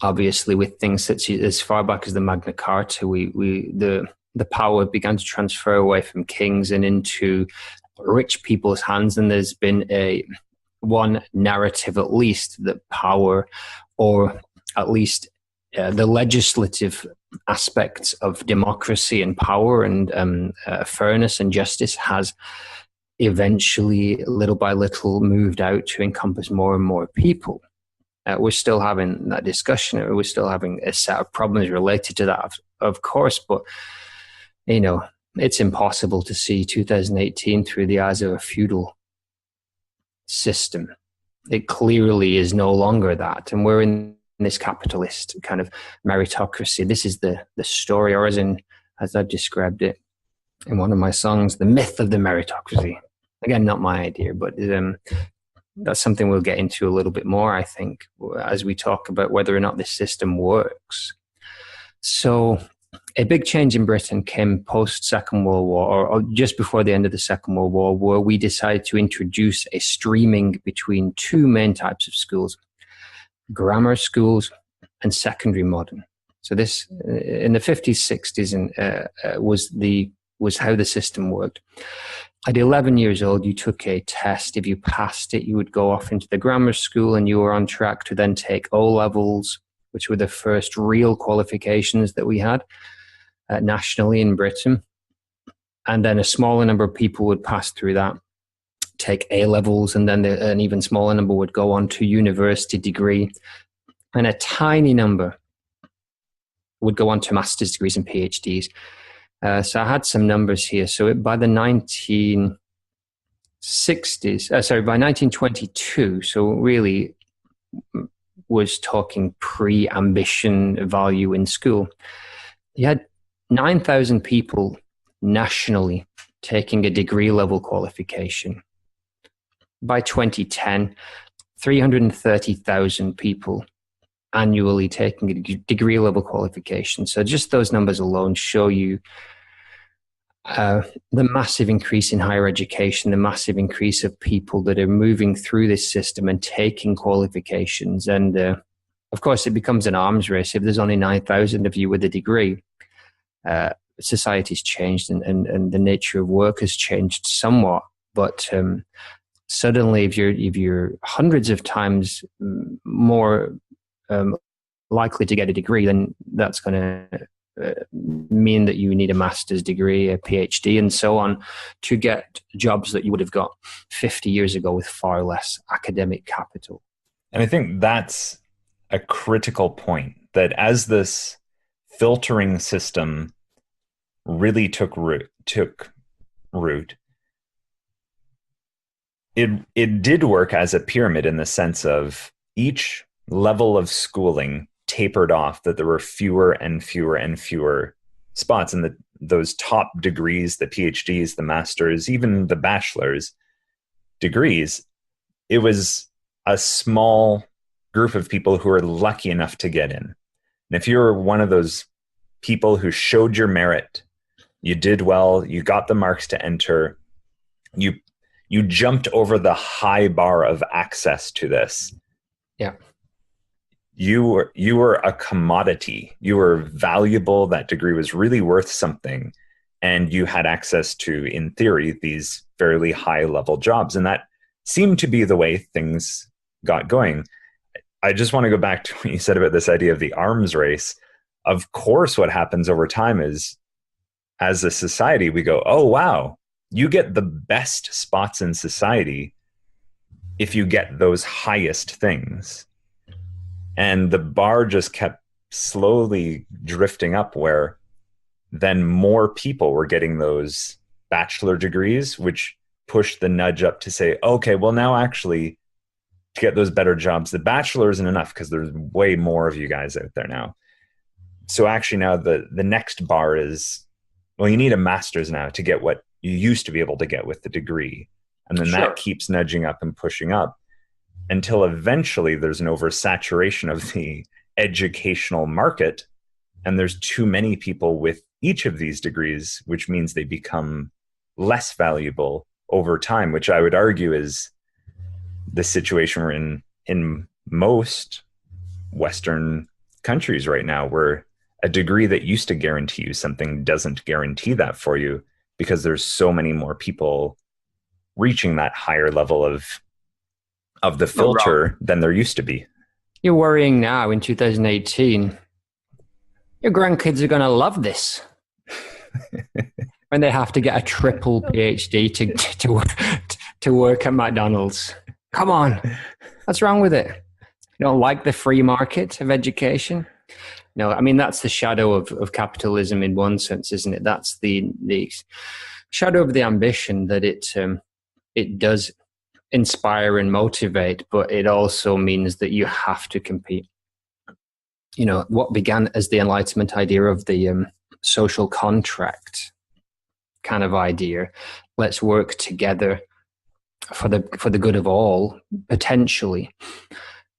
obviously with things such as far back as the Magna Carta, the power began to transfer away from kings and into rich people's hands. And there's been one narrative, at least, that power, or at least the legislative aspects of democracy and power and fairness and justice, has eventually, little by little, moved out to encompass more and more people. We're still having that discussion. We're still having a set of problems related to that, of course, but it's impossible to see 2018 through the eyes of a feudal system. It clearly is no longer that, and we're in this capitalist kind of meritocracy. This is the story, or as I've described it in one of my songs, the myth of the meritocracy. Again, not my idea, but that's something we'll get into a little bit more, I think, as we talk about whether or not this system works. So a big change in Britain came post-Second World War, or just before the end of the Second World War, where we decided to introduce a streaming between two main types of schools: grammar schools and secondary modern. So this, in the 50s, 60s, was how the system worked. At 11 years old, you took a test. If you passed it, you would go off into the grammar school, and you were on track to then take O-levels, which were the first real qualifications that we had nationally in Britain. And then a smaller number of people would pass through that, take A-levels, and then an even smaller number would go on to university degree. And a tiny number would go on to master's degrees and PhDs. So I had some numbers here. So by the 1960s, by 1922, so really was talking pre-ambition value in school, you had 9,000 people nationally taking a degree level qualification. By 2010, 330,000 people annually taking a degree level qualification. So just those numbers alone show you the massive increase in higher education, the massive increase of people that are moving through this system and taking qualifications. And of course, it becomes an arms race. If there's only 9,000 of you with a degree, society's changed and the nature of work has changed somewhat. But suddenly, if you're hundreds of times more likely to get a degree, then that's going to mean that you need a master's degree, a PhD, and so on to get jobs that you would have got 50 years ago with far less academic capital. And I think that's a critical point, that as this filtering system really took root, it did work as a pyramid in the sense of each level of schooling tapered off, that there were fewer and fewer and fewer spots, and those top degrees, the PhDs, the masters, even the bachelor's degrees, it was a small group of people who were lucky enough to get in. And if you're one of those people who showed your merit, you did well, you got the marks to enter, you jumped over the high bar of access to this. Yeah. You were a commodity. You were valuable. That degree was really worth something. And you had access to, in theory, these fairly high level jobs. And that seemed to be the way things got going. I just want to go back to what you said about this idea of the arms race. Of course, what happens over time is, as a society, we go, oh, wow, you get the best spots in society if you get those highest things. And the bar just kept slowly drifting up, where then more people were getting those bachelor degrees, which pushed the nudge up to say, okay, well, now actually to get those better jobs, the bachelor isn't enough because there's way more of you guys out there now. So actually now the next bar is, well, you need a master's now to get what you used to be able to get with the degree. And then that keeps nudging up and pushing up until eventually there's an oversaturation of the educational market. And there's too many people with each of these degrees, which means they become less valuable over time, which I would argue is the situation we're in most Western countries right now, where a degree that used to guarantee you something doesn't guarantee that for you, because there's so many more people reaching that higher level of the filter than there used to be. You're worrying now in 2018. Your grandkids are going to love this when they have to get a triple PhD to work at McDonald's. Come on. What's wrong with it? You don't like the free market of education? No, I mean, that's the shadow of capitalism in one sense, isn't it? That's the shadow of the ambition that it does inspire and motivate, but it also means that you have to compete. You know, what began as the Enlightenment idea of the social contract kind of idea, let's work together for the good of all, potentially,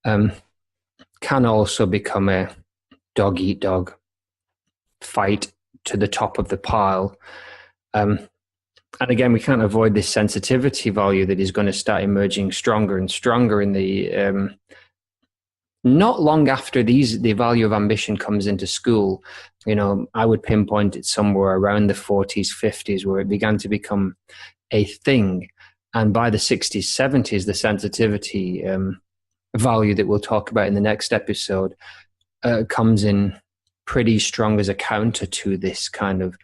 can also become a dog eat dog fight to the top of the pile. And again, we can't avoid this sensitivity value that is going to start emerging stronger and stronger in the not long after the value of ambition comes into school. You know, I would pinpoint it somewhere around the 40s, 50s, where it began to become a thing. And by the 60s, 70s, the sensitivity value that we'll talk about in the next episode comes in pretty strong as a counter to this kind of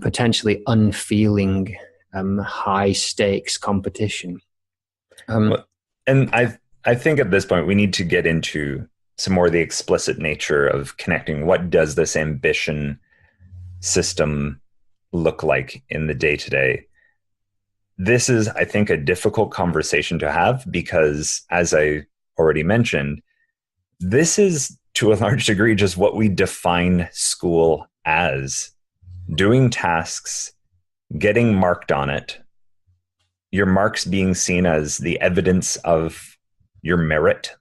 potentially unfeeling high stakes competition. And I think at this point we need to get into some more of the explicit nature of connecting. What does this ambition system look like in the day-to-day? This is, I think, a difficult conversation to have because, as I already mentioned, this is to a large degree just what we define school as. Doing tasks, getting marked on it, your marks being seen as the evidence of your merit,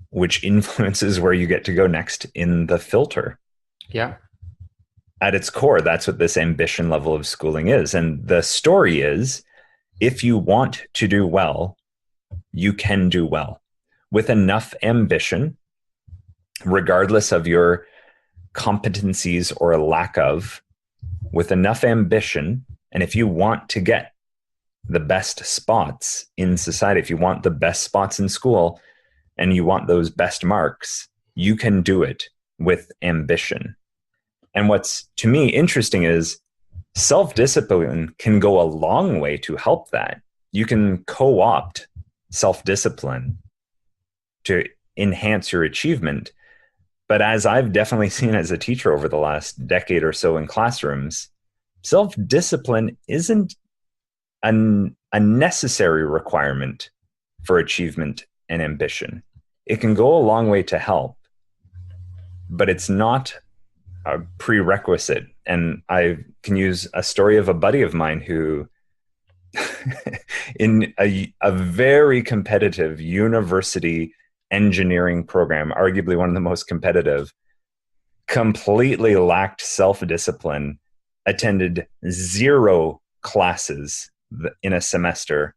which influences where you get to go next in the filter. Yeah. At its core, that's what this ambition level of schooling is. And the story is, if you want to do well, you can do well. With enough ambition, regardless of your competencies or a lack of, with enough ambition, and if you want to get the best spots in society, if you want the best spots in school, and you want those best marks, you can do it with ambition. And what's, to me, interesting is self-discipline can go a long way to help that. You can co-opt self-discipline to enhance your achievement. But as I've definitely seen as a teacher over the last decade or so in classrooms, self-discipline isn't a necessary requirement for achievement and ambition. It can go a long way to help, but it's not a prerequisite. And I can use a story of a buddy of mine who, in a very competitive university engineering program, arguably one of the most competitive, completely lacked self-discipline, attended 0 classes in a semester,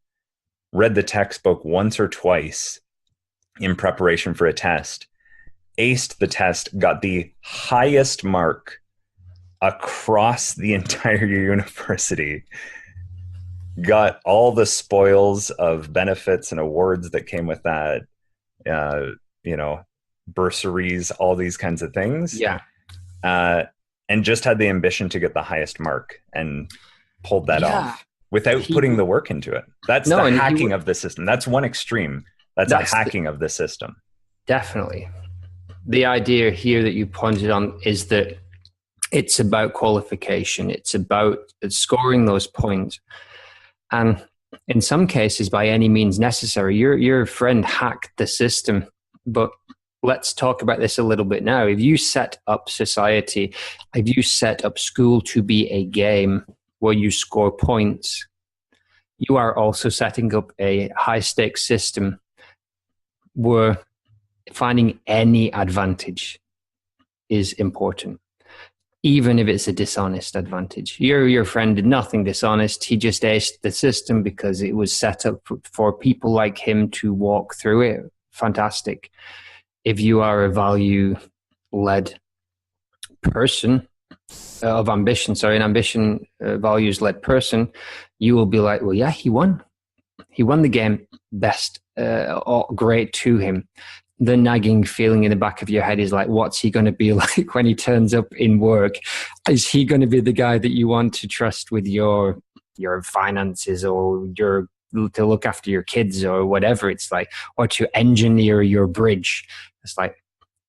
read the textbook once or twice in preparation for a test, aced the test, got the highest mark across the entire university, got all the spoils of benefits and awards that came with that, bursaries, all these kinds of things. Yeah. And just had the ambition to get the highest mark and pulled that off without putting the work into it. That's the hacking of the system. That's one extreme. That's a hacking of the system. Definitely. The idea here that you pointed on is that it's about qualification. It's about scoring those points. And in some cases, by any means necessary, your friend hacked the system. But let's talk about this a little bit now. If you set up society, if you set up school to be a game where you score points, you are also setting up a high-stakes system where finding any advantage is important, even if it's a dishonest advantage. Your friend did nothing dishonest. He just aced the system because it was set up for people like him to walk through it. Fantastic. If you are a value-led person, values-led person, you will be like, well, yeah, he won. He won the game. Best, great to him. The nagging feeling in the back of your head is like, what's he going to be like when he turns up in work? Is he going to be the guy that you want to trust with your finances, or to look after your kids, or whatever it's like, or to engineer your bridge? It's like,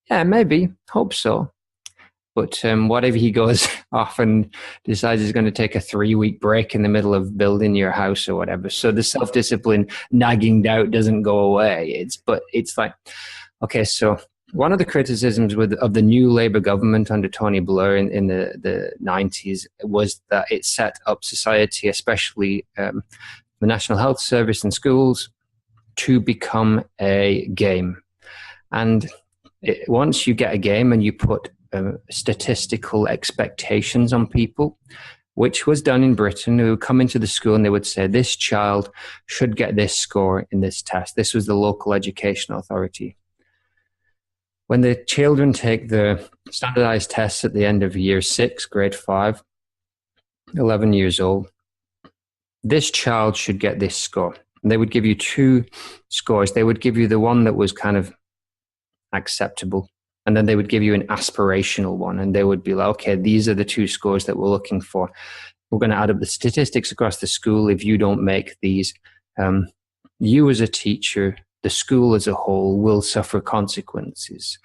yeah, maybe, hope so. But what if he goes off and decides he's going to take a 3-week break in the middle of building your house or whatever? So the self-discipline nagging doubt doesn't go away. It's like, okay, so one of the criticisms of the new Labour government under Tony Blair in the 90s was that it set up society, especially the National Health Service and schools, to become a game. And once you get a game and you put statistical expectations on people, which was done in Britain, who would come into the school and they would say, this child should get this score in this test. This was the local education authority. When the children take the standardized tests at the end of year 6, grade 5, 11 years old, this child should get this score. And they would give you 2 scores. They would give you the one that was kind of acceptable, and then they would give you an aspirational one, and they would be like, okay, these are the 2 scores that we're looking for. We're going to add up the statistics across the school. If you don't make these, you as a teacher, the school as a whole will suffer consequences.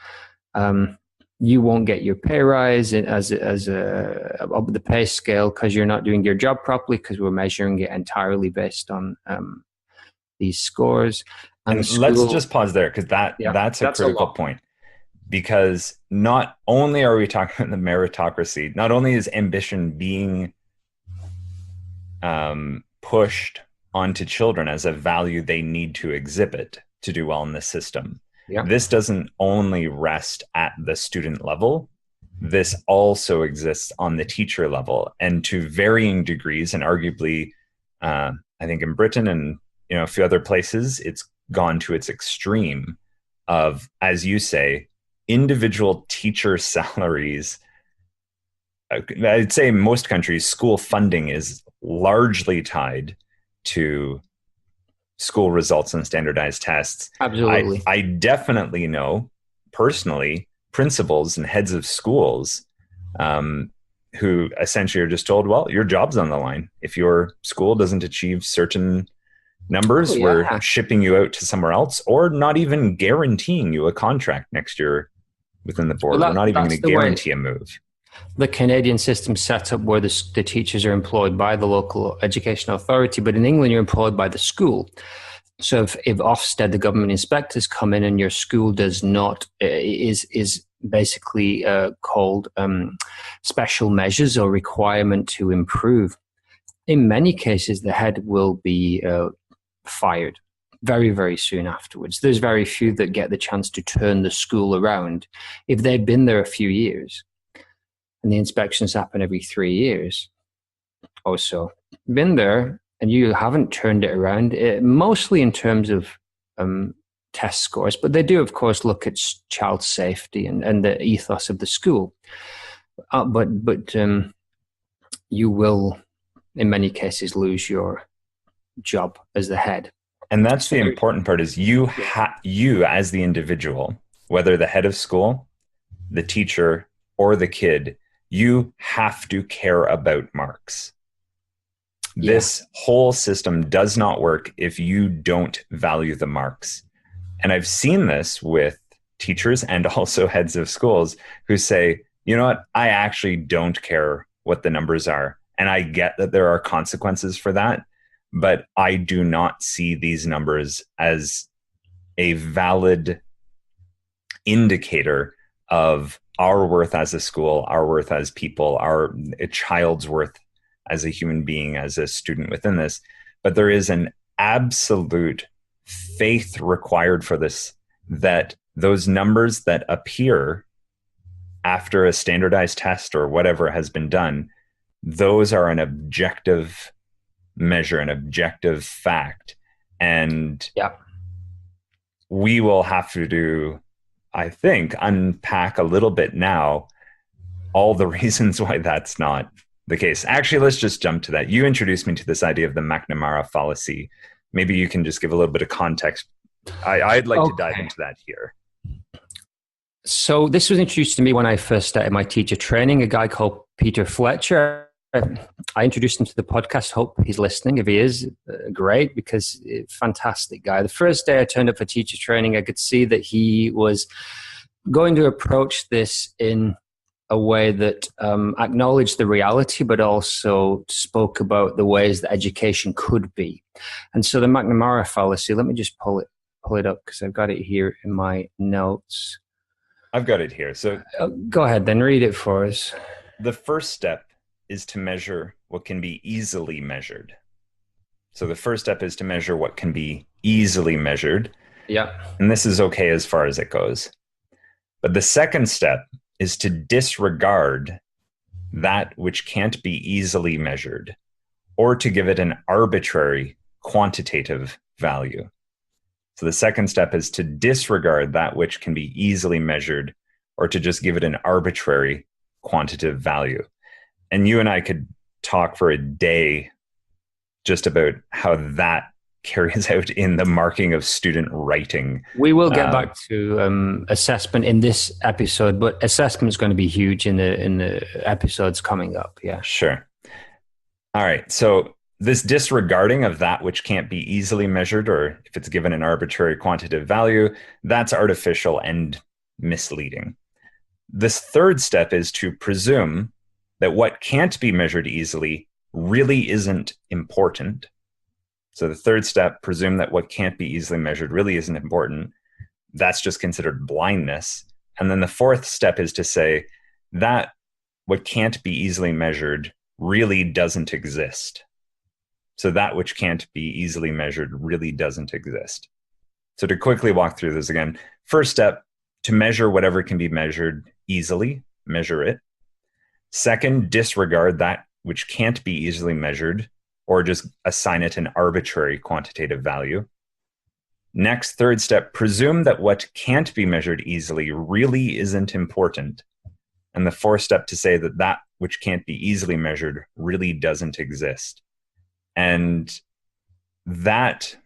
You won't get your pay rise up the pay scale because you're not doing your job properly, because we're measuring it entirely based on these scores. And let's just pause there, because that's a critical point. Because not only are we talking about the meritocracy, not only is ambition being pushed onto children as a value they need to exhibit to do well in the system. Yeah. This doesn't only rest at the student level. This also exists on the teacher level, and to varying degrees, and arguably, I think in Britain and a few other places, it's gone to its extreme of, as you say, individual teacher salaries. I'd say in most countries, school funding is largely tied to school results and standardized tests. Absolutely. I definitely know personally principals and heads of schools who essentially are just told, well, your job's on the line. If your school doesn't achieve certain numbers, we're shipping you out to somewhere else, or not even guaranteeing you a contract next year within the board. Well, We're not even going to way guarantee a move. the Canadian system set up, where the teachers are employed by the local education authority, but in England, you're employed by the school. So if Ofsted, the government inspectors, come in and your school does not, is basically called special measures or requirement to improve, in many cases, the head will be fired very, very soon afterwards. There's very few that get the chance to turn the school around if they've been there a few years. And the inspections happen every 3 years or so. Been there and you haven't turned it around, mostly in terms of test scores, but they do, of course, look at child safety and the ethos of the school. But you will, in many cases, lose your job as the head. And that's the important part, is you as the individual, whether the head of school, the teacher, or the kid, you have to care about marks. Yeah. This whole system does not work if you don't value the marks. And I've seen this with teachers and also heads of schools who say, you know what, I actually don't care what the numbers are. And I get that there are consequences for that, but I do not see these numbers as a valid indicator of our worth as a school, our worth as people, a child's worth as a human being, as a student within this. But there is an absolute faith required for this, that those numbers that appear after a standardized test or whatever has been done, those are an objective measure, an objective fact. And we will have to do, I think, unpack a little bit now all the reasons why that's not the case. Actually, let's just jump to that. You introduced me to this idea of the McNamara fallacy. Maybe you can just give a little bit of context. I'd like to dive into that here. So this was introduced to me when I first started my teacher training, a guy called Peter Fletcher. I introduced him to the podcast. Hope he's listening. If he is, great, because fantastic guy. The first day I turned up for teacher training, I could see that he was going to approach this in a way that acknowledged the reality, but also spoke about the ways that education could be. And so the McNamara fallacy, let me just pull it up because I've got it here in my notes. I've got it here. So go ahead, then read it for us. The first step is to measure what can be easily measured. So the first step is to measure what can be easily measured. Yeah. And this is okay as far as it goes. But the second step is to disregard that which can't be easily measured, or to give it an arbitrary quantitative value. So the second step is to disregard that which can be easily measured, or to just give it an arbitrary quantitative value. And you and I could talk for a day just about how that carries out in the marking of student writing. We will get back to assessment in this episode, but assessment is going to be huge in the episodes coming up. Yeah, sure. All right. So this disregarding of that which can't be easily measured, or if it's given an arbitrary quantitative value, that's artificial and misleading. This third step is to presume that what can't be measured easily really isn't important. So the third step, presume that what can't be easily measured really isn't important. That's just considered blindness. And then the fourth step is to say that what can't be easily measured really doesn't exist. So that which can't be easily measured really doesn't exist. So to quickly walk through this again, first step, to measure whatever can be measured easily, measure it. Second, disregard that which can't be easily measured, or just assign it an arbitrary quantitative value. Next, third step, presume that what can't be measured easily really isn't important. And the fourth step, to say that that which can't be easily measured really doesn't exist. And that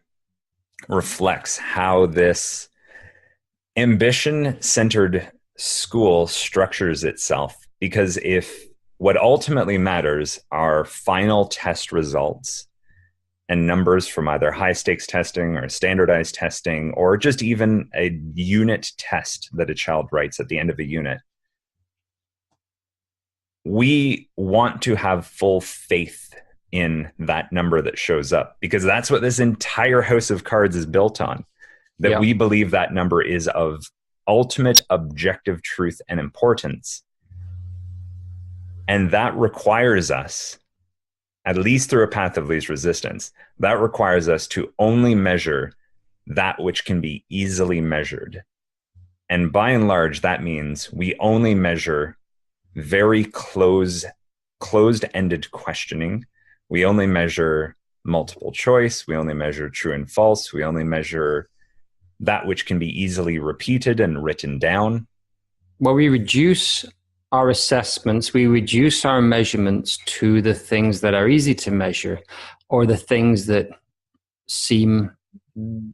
reflects how this ambition-centered school structures itself. Because if what ultimately matters are final test results, and numbers from either high stakes testing or standardized testing, or just even a unit test that a child writes at the end of a unit, we want to have full faith in that number that shows up, because that's what this entire house of cards is built on, that Yeah. we believe that number is of ultimate objective truth and importance. And that requires us, at least through a path of least resistance, that requires us to only measure that which can be easily measured. And by and large, that means we only measure very closed-ended questioning. We only measure multiple choice. We only measure true and false. We only measure that which can be easily repeated and written down. Well, we reduce our assessments, we reduce our measurements to the things that are easy to measure, or the things that seem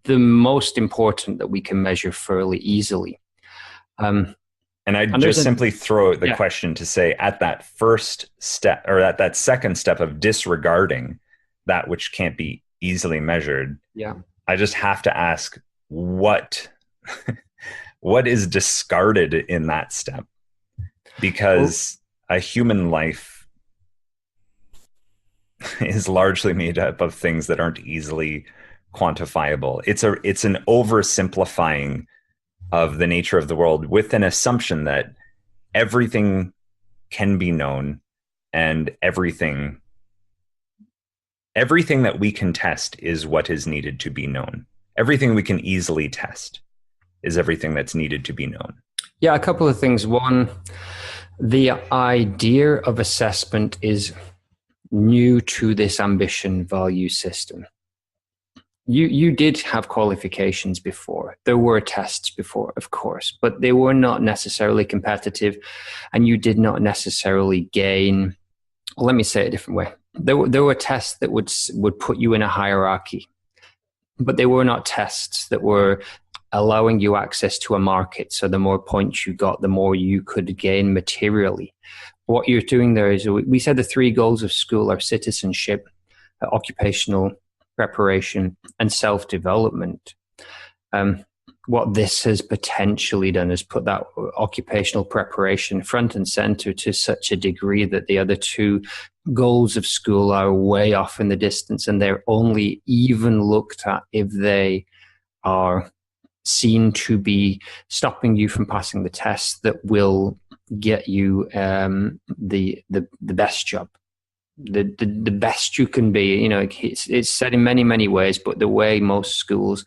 the most important that we can measure fairly easily. And I'd just simply throw out the question to say, at that first step, or at that second step of disregarding that which can't be easily measured, I just have to ask, what is discarded in that step? Because a human life is largely made up of things that aren't easily quantifiable. It's an oversimplifying of the nature of the world, with an assumption that everything can be known, and everything that we can test is what is needed to be known. Everything we can easily test is everything that's needed to be known. Yeah, a couple of things. One, the idea of assessment is new to this ambition value system. You did have qualifications before. There were tests before, of course, but they were not necessarily competitive, and you did not necessarily gain. Well, let me say it a different way. There were tests that would put you in a hierarchy, but they were not tests that were allowing you access to a market. So the more points you got, the more you could gain materially. What you're doing there is, we said the 3 goals of school are citizenship, occupational preparation, and self-development. What this has potentially done is put that occupational preparation front and center to such a degree that the other 2 goals of school are way off in the distance, and they're only even looked at if they are seen to be stopping you from passing the tests that will get you the best job, the best you can be. You know, it's said in many ways, but the way most schools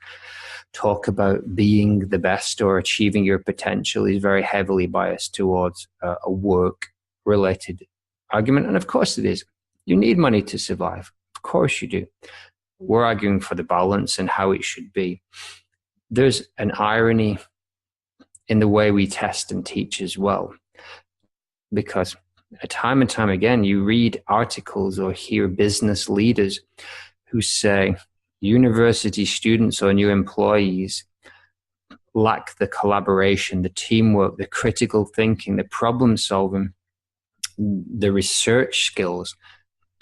talk about being the best or achieving your potential is very heavily biased towards a work-related argument. And of course it is. You need money to survive. Of course you do. We're arguing for the balance and how it should be. There's an irony in the way we test and teach as well, because time and time again, you read articles or hear business leaders who say university students or new employees lack the collaboration, the teamwork, the critical thinking, the problem solving, the research skills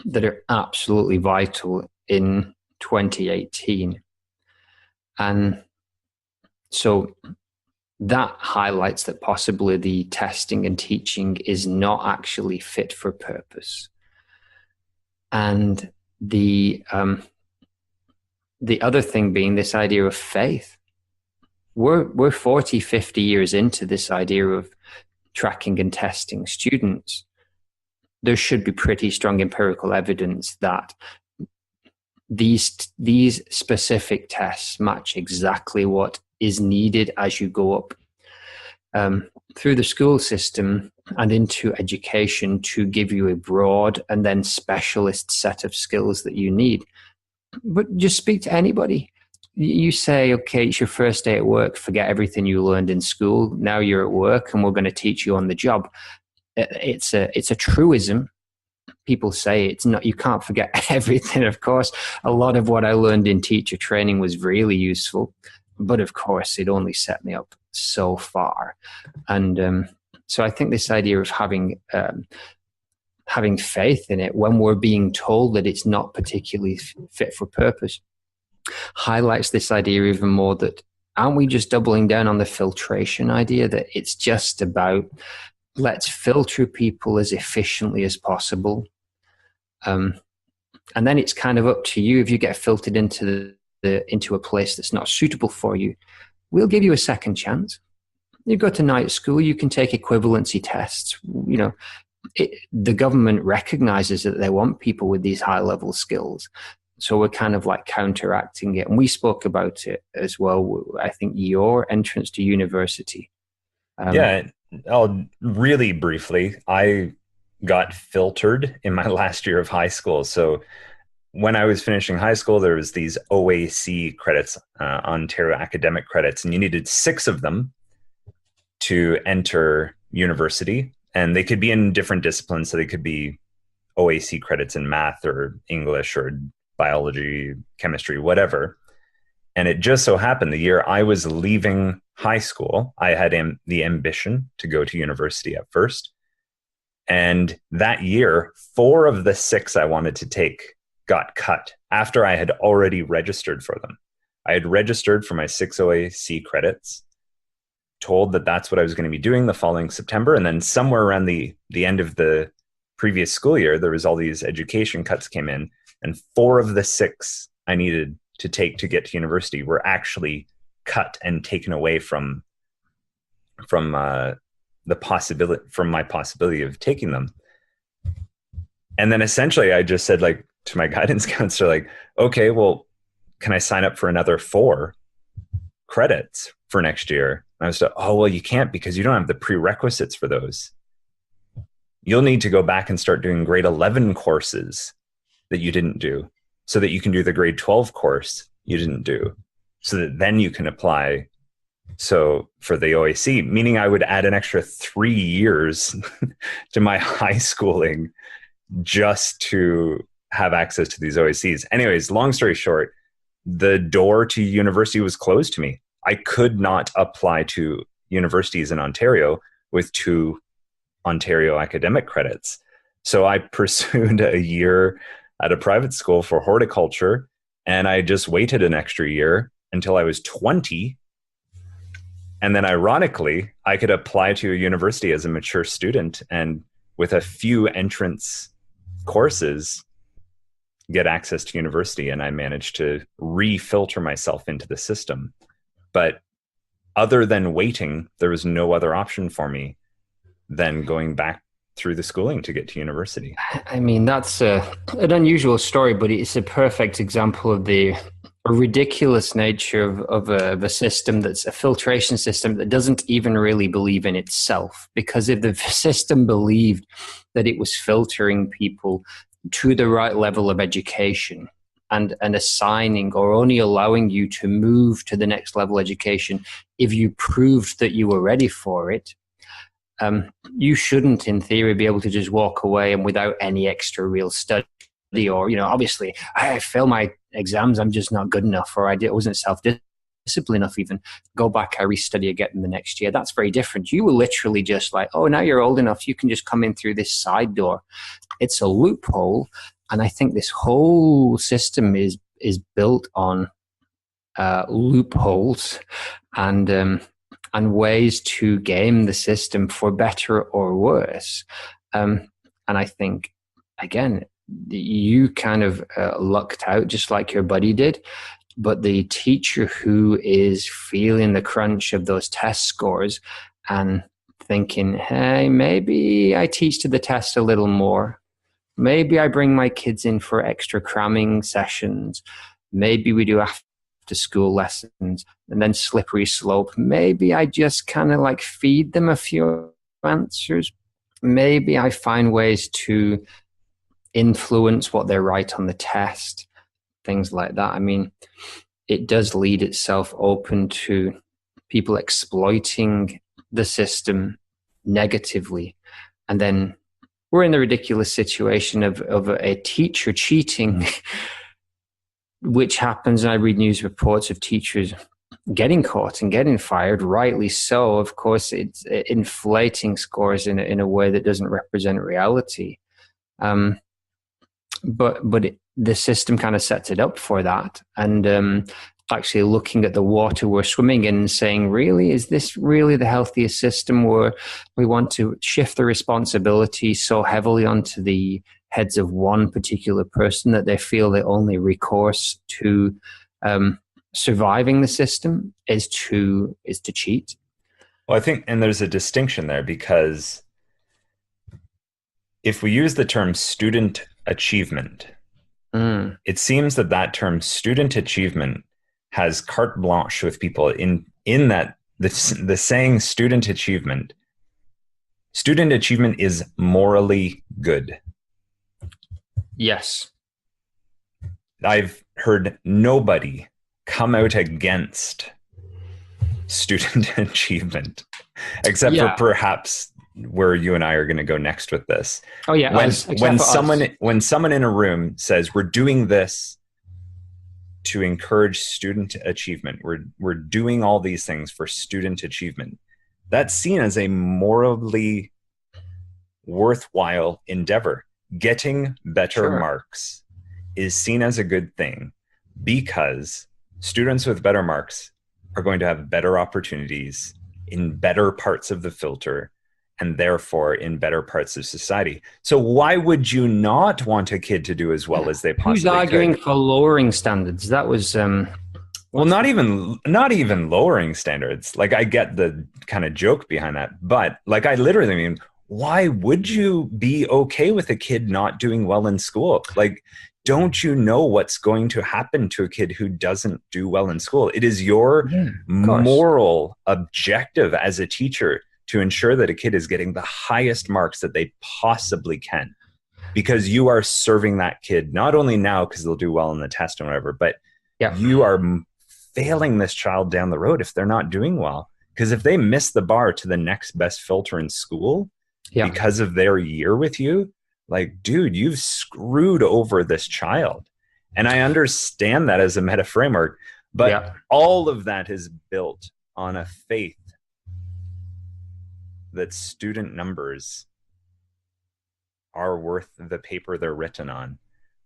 that are absolutely vital in 2018. And so that highlights that possibly the testing and teaching is not actually fit for purpose. And the other thing being this idea of faith. We're 40, 50 years into this idea of tracking and testing students. There should be pretty strong empirical evidence that these specific tests match exactly what is needed as you go up through the school system and into education to give you a broad and then specialist set of skills that you need. But just speak to anybody. You say, okay, it's your first day at work, forget everything you learned in school. Now you're at work and we're going to teach you on the job. It's a truism. People say it's not, you can't forget everything. Of course, a lot of what I learned in teacher training was really useful, but of course it only set me up so far. And so I think this idea of having having faith in it when we're being told that it's not particularly fit for purpose highlights this idea even more, that aren't we just doubling down on the filtration idea, that it's just about let's filter people as efficiently as possible. And then it's kind of up to you. If you get filtered into into a place that's not suitable for you, we'll give you a second chance. You go to night school, you can take equivalency tests. You know, the government recognizes that they want people with these high level skills. So we're kind of like counteracting it. And we spoke about it as well. I think your entrance to university. Yeah, I'll really briefly, I got filtered in my last year of high school. So when I was finishing high school, there was these OAC credits, Ontario Academic Credits, and you needed 6 of them to enter university. And they could be in different disciplines. So they could be OAC credits in math or English or biology, chemistry, whatever. And it just so happened the year I was leaving high school, I had the ambition to go to university at first. And that year, 4 of the 6 I wanted to take got cut after I had already registered for them. I had registered for my 6 OAC credits, told that that's what I was going to be doing the following September. And then somewhere around the end of the previous school year, there was all these education cuts came in, and 4 of the 6 I needed to take to get to university were actually cut and taken away from my possibility of taking them. And then essentially I just said, like, to my guidance counselor, like, okay, well, can I sign up for another 4 credits for next year? And I was like, oh, well, you can't, because you don't have the prerequisites for those. You'll need to go back and start doing grade 11 courses that you didn't do, so that you can do the grade 12 course you didn't do, so that then you can apply. So for the OAC, meaning I would add an extra 3 years to my high schooling just to have access to these OACs. Anyways, long story short, the door to university was closed to me. I could not apply to universities in Ontario with 2 Ontario academic credits. So I pursued a year at a private school for horticulture, and I just waited an extra year until I was 20. And then ironically, I could apply to a university as a mature student, and with a few entrance courses, get access to university. And I managed to refilter myself into the system. But other than waiting, there was no other option for me than going back through the schooling to get to university. I mean, that's an unusual story, but it's a perfect example of the ridiculous nature of a system that's a filtration system that doesn't even really believe in itself. Because if the system believed that it was filtering people to the right level of education and assigning or only allowing you to move to the next level education if you proved that you were ready for it, you shouldn't, in theory, be able to just walk away and without any extra real study, or, you know, obviously I failed my exams, I'm just not good enough, or I wasn't self-disciplined enough, even go back, I restudy again in the next year. That's very different. You were literally just like, oh, now you're old enough, you can just come in through this side door. It's a loophole. And I think this whole system is built on loopholes and ways to game the system for better or worse. And I think, again, you kind of lucked out just like your buddy did. But the teacher who is feeling the crunch of those test scores and thinking, hey, maybe I teach to the test a little more. Maybe I bring my kids in for extra cramming sessions. Maybe we do after school lessons, and then slippery slope. Maybe I just kind of like feed them a few answers. Maybe I find ways to influence what they write on the test, things like that. I mean, it does lead itself open to people exploiting the system negatively. And then we're in the ridiculous situation of a teacher cheating, which happens. And I read news reports of teachers getting caught and getting fired, rightly so. Of course, it's inflating scores in a way that doesn't represent reality. But the system kind of sets it up for that. And actually looking at the water we're swimming in and saying, really, is this really the healthiest system, where we want to shift the responsibility so heavily onto the heads of one particular person that they feel the only recourse to surviving the system is to cheat? Well, I think, and there's a distinction there, because if we use the term student achievement, it seems that that term student achievement has carte blanche with people in that the saying student achievement is morally good. Yes. I've heard nobody come out against student achievement, except for perhaps where you and I are going to go next with this. Oh yeah. When someone in a room says, we're doing this to encourage student achievement, we're doing all these things for student achievement, that's seen as a morally worthwhile endeavor. Getting better marks is seen as a good thing, because students with better marks are going to have better opportunities in better parts of the filter, and therefore in better parts of society. So why would you not want a kid to do as well as they possibly could? Who's arguing for lowering standards? That was well, not even lowering standards. Like, I get the kind of joke behind that, but like, I literally mean, why would you be okay with a kid not doing well in school? Like, don't you know what's going to happen to a kid who doesn't do well in school? It is your moral objective as a teacher to ensure that a kid is getting the highest marks that they possibly can, because you are serving that kid not only now because they'll do well in the test and whatever, but you are failing this child down the road if they're not doing well. Because if they miss the bar to the next best filter in school because of their year with you, like, dude, you've screwed over this child. And I understand that as a meta framework, but all of that is built on a faith that student numbers are worth the paper they're written on,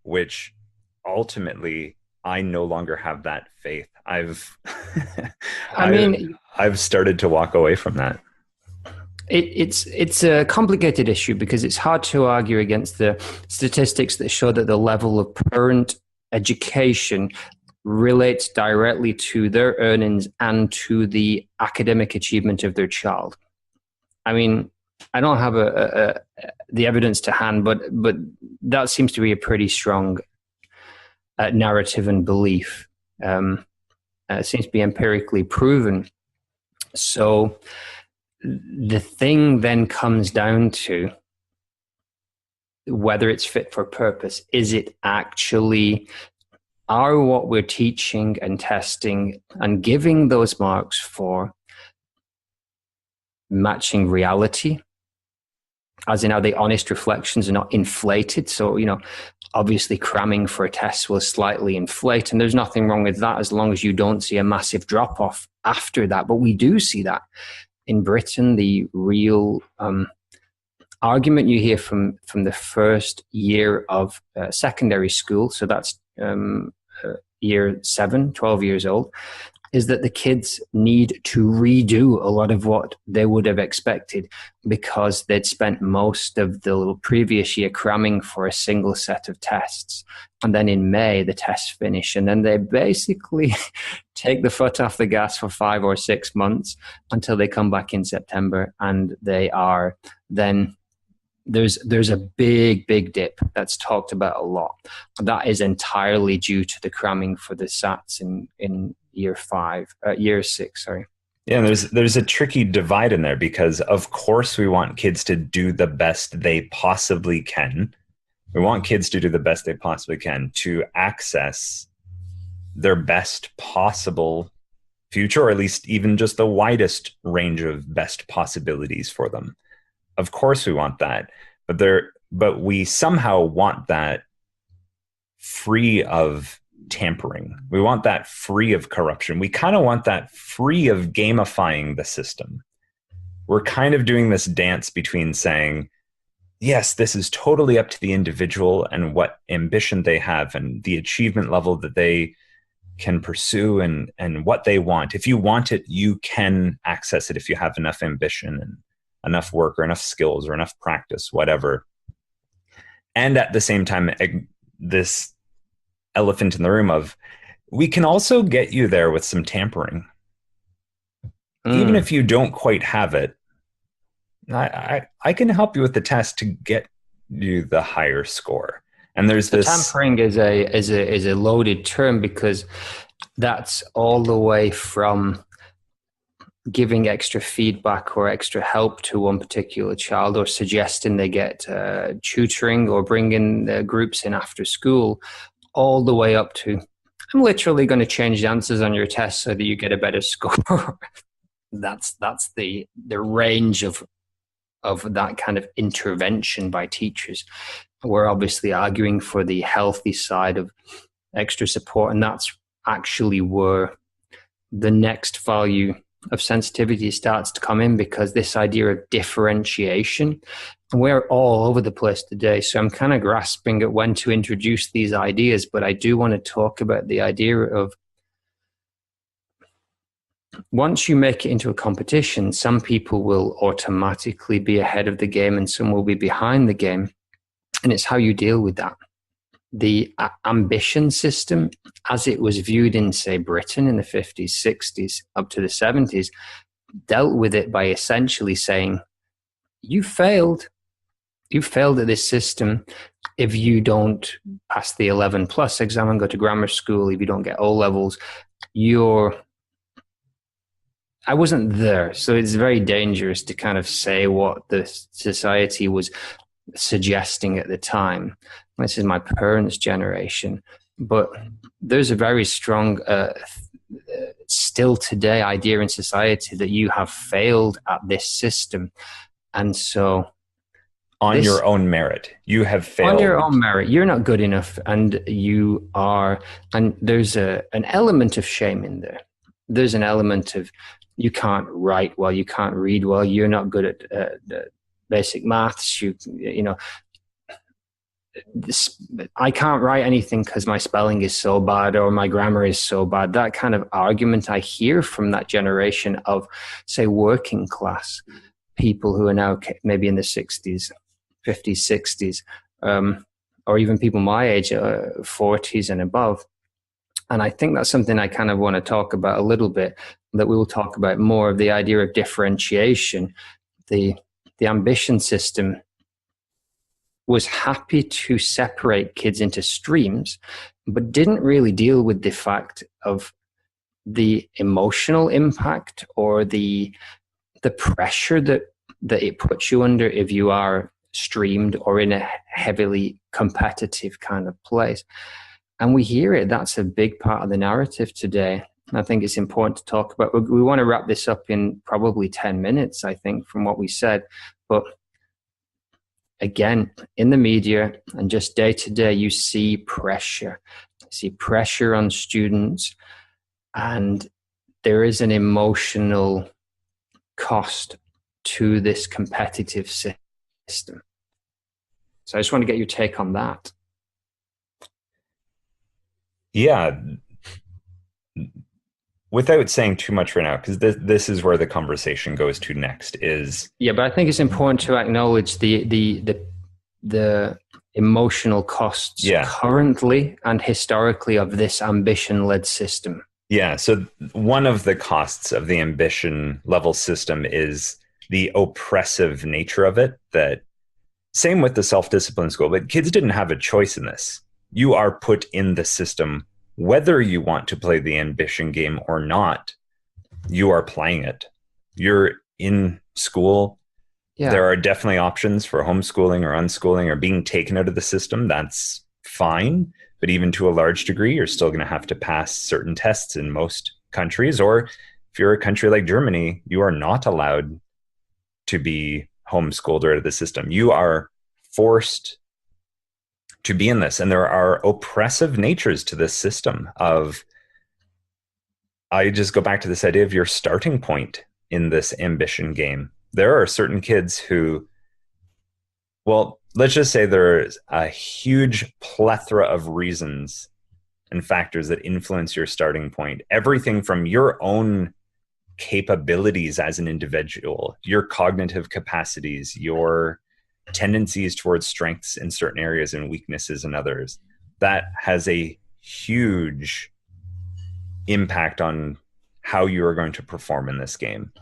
which ultimately I no longer have that faith. I've started to walk away from that. It's a complicated issue, because it's hard to argue against the statistics that show that the level of parent education relates directly to their earnings and to the academic achievement of their child. I mean, I don't have the evidence to hand, but that seems to be a pretty strong narrative and belief. It seems to be empirically proven. So the thing then comes down to whether it's fit for purpose. Is it actually, are what we're teaching and testing and giving those marks for matching reality? As in, are they honest reflections and not inflated? So, obviously cramming for a test will slightly inflate, and there's nothing wrong with that as long as you don't see a massive drop off after that. But we do see that in Britain. The real argument you hear from the first year of secondary school, so that's year 7, 12 years old, is that the kids need to redo a lot of what they would have expected, because they'd spent most of the previous year cramming for a single set of tests. And then in May, the tests finish. And then they basically take the foot off the gas for 5 or 6 months until they come back in September. And they are then, there's a big dip that's talked about a lot. That is entirely due to the cramming for the SATs in year 6, sorry. Yeah, there's a tricky divide in there, because of course we want kids to do the best they possibly can. We want kids to do the best they possibly can to access their best possible future, or at least even just the widest range of best possibilities for them. Of course we want that, but we somehow want that free of tampering. We want that free of corruption. We kind of want that free of gamifying the system. We're kind of doing this dance between saying, yes, this is totally up to the individual and what ambition they have and the achievement level that they can pursue and what they want. If you want it, you can access it if you have enough ambition and enough work or enough skills or enough practice, whatever. And at the same time, this elephant in the room of we can also get you there with some tampering. Even Mm. if you don't quite have it, I can help you with the test to get you the higher score. And there's So this, tampering is a loaded term because that's all the way from giving extra feedback or extra help to one particular child, or suggesting they get tutoring or bringing groups in after school, all the way up to I'm literally going to change the answers on your test so that you get a better score. That's the range of that kind of intervention by teachers. We're obviously arguing for the healthy side of extra support, and that's actually where the next value of sensitivity starts to come in, because this idea of differentiation, we're all over the place today. So I'm kind of grasping at when to introduce these ideas, but I do want to talk about the idea of once you make it into a competition, some people will automatically be ahead of the game and some will be behind the game. And it's how you deal with that. The ambition system, as it was viewed in, say, Britain in the 50s, 60s, up to the 70s, dealt with it by essentially saying, you failed. You failed at this system if you don't pass the 11 plus exam and go to grammar school, if you don't get O levels, I wasn't there. So it's very dangerous to kind of say what the society was suggesting at the time. This is my parents' generation. But there's a very strong, still today, idea in society that you have failed at this system. And so on your own merit, you have failed. On your own merit, you're not good enough, and you are. And there's an element of shame in there. There's an element of you can't write well, you can't read well, you're not good at basic maths. You know, I can't write anything because my spelling is so bad or my grammar is so bad. That kind of argument I hear from that generation of, say, working class people who are now maybe in the 60s, 50s, 60s, or even people my age, 40s and above. And I think that's something I kind of want to talk about a little bit, that we will talk about more of the idea of differentiation. The ambition system was happy to separate kids into streams, but didn't really deal with the fact of the emotional impact or the pressure that it puts you under if you are streamed or in a heavily competitive kind of place. And we hear it. That's a big part of the narrative today. I think it's important to talk about. We want to wrap this up in probably 10 minutes, I think, from what we said. But again, in the media and just day to day, you see pressure. You see pressure on students, and there is an emotional cost to this competitive system. So I just want to get your take on that. Yeah. Without saying too much right now, because this is where the conversation goes to next is... Yeah, but I think it's important to acknowledge the emotional costs currently and historically of this ambition-led system. Yeah, so one of the costs of the ambition level system is the oppressive nature of it. That same with the self-discipline school, but kids didn't have a choice in this. You are put in the system whether you want to play the ambition game or not. You are playing it. You're in school. Yeah. There are definitely options for homeschooling or unschooling or being taken out of the system. That's fine. But even to a large degree, you're still going to have to pass certain tests in most countries. Or if you're a country like Germany, you are not allowed to be homeschooled or out of the system. You are forced to be in this. And there are oppressive natures to this system of, I just go back to this idea of your starting point in this ambition game. There are certain kids who Well, let's just say there's a huge plethora of reasons and factors that influence your starting point. Everything from your own capabilities as an individual, your cognitive capacities, your tendencies towards strengths in certain areas and weaknesses in others. That has a huge impact on how you are going to perform in this game.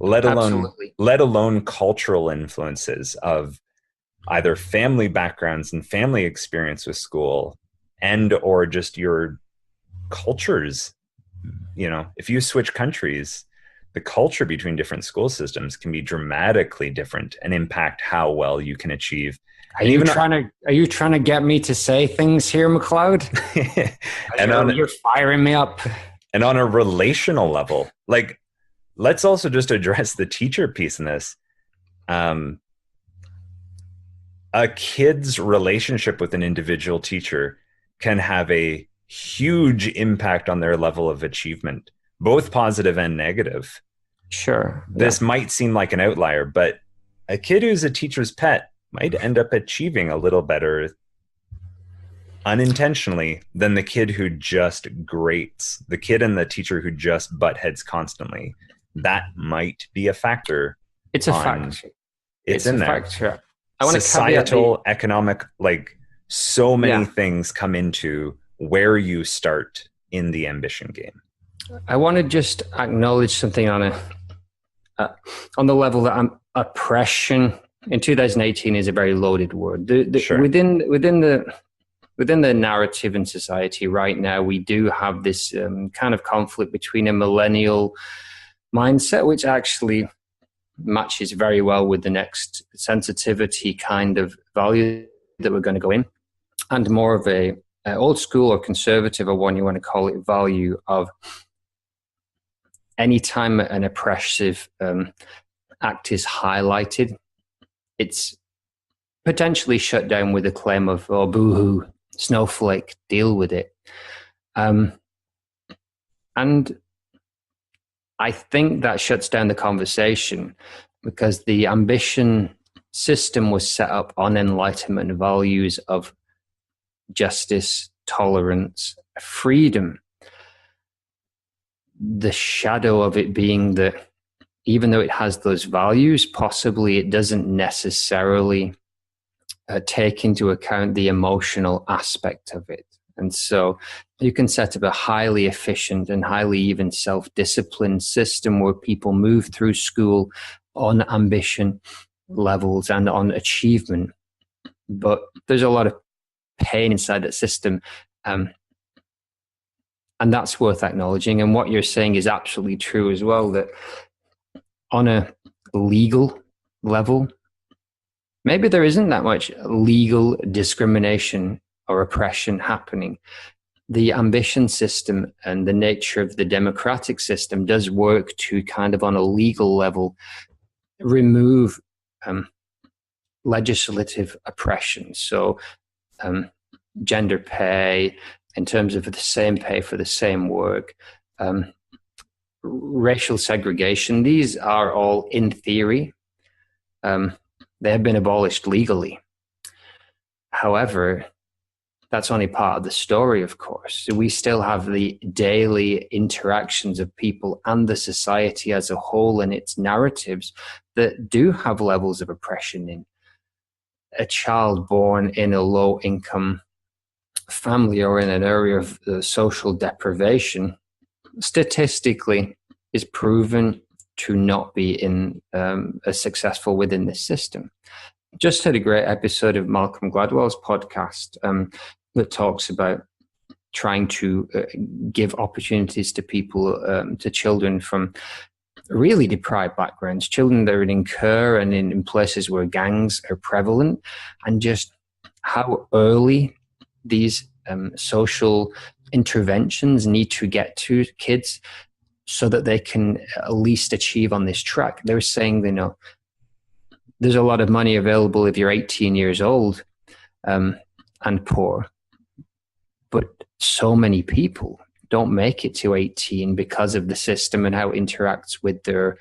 Absolutely. Let alone cultural influences of either family backgrounds and family experience with school, and or just your cultures. If you switch countries, the culture between different school systems can be dramatically different and impact how well you can achieve. Are you trying to get me to say things here, McLeod? You're firing me up. And on a relational level, like, let's also just address the teacher piece in this. A kid's relationship with an individual teacher can have a huge impact on their level of achievement, both positive and negative. Sure. This might seem like an outlier, but a kid who's a teacher's pet might end up achieving a little better unintentionally than the kid who just grates, the kid and the teacher who just butt heads constantly. That might be a factor. It's a factor. It's in there. Factor. Societal, economic, like, so many things come into where you start in the ambition game. I want to just acknowledge something on the level that oppression in 2018 is a very loaded word. Sure. Within the narrative in society right now, we do have this kind of conflict between a millennial mindset, which actually matches very well with the next sensitivity kind of value that we're going to go in, and more of a old school or conservative, or one you want to call it, value of anytime an oppressive act is highlighted, it's potentially shut down with a claim of, oh, boo-hoo, snowflake, deal with it. And I think that shuts down the conversation, because the ambition system was set up on Enlightenment values of justice, tolerance, freedom. The shadow of it being that even though it has those values, possibly it doesn't necessarily take into account the emotional aspect of it. And so you can set up a highly efficient and highly even self-disciplined system where people move through school on ambition levels and on achievement. But there's a lot of pain inside that system. And that's worth acknowledging. And what you're saying is absolutely true as well, that on a legal level, maybe there isn't that much legal discrimination or oppression happening. The ambition system and the nature of the democratic system does work to kind of, on a legal level, remove legislative oppression. So gender pay, in terms of the same pay for the same work, racial segregation, these are all, in theory, they have been abolished legally. However, that's only part of the story, of course. So we still have the daily interactions of people and the society as a whole and its narratives that do have levels of oppression in. A child born in a low-income family or in an area of social deprivation, statistically, is proven to not be as successful within this system. Just had a great episode of Malcolm Gladwell's podcast that talks about trying to give opportunities to people, to children from really deprived backgrounds, children that are in care and in places where gangs are prevalent, and just how early these social interventions need to get to kids so that they can at least achieve on this track. They're saying, there's a lot of money available if you're 18 years old and poor, but so many people don't make it to 18 because of the system and how it interacts with their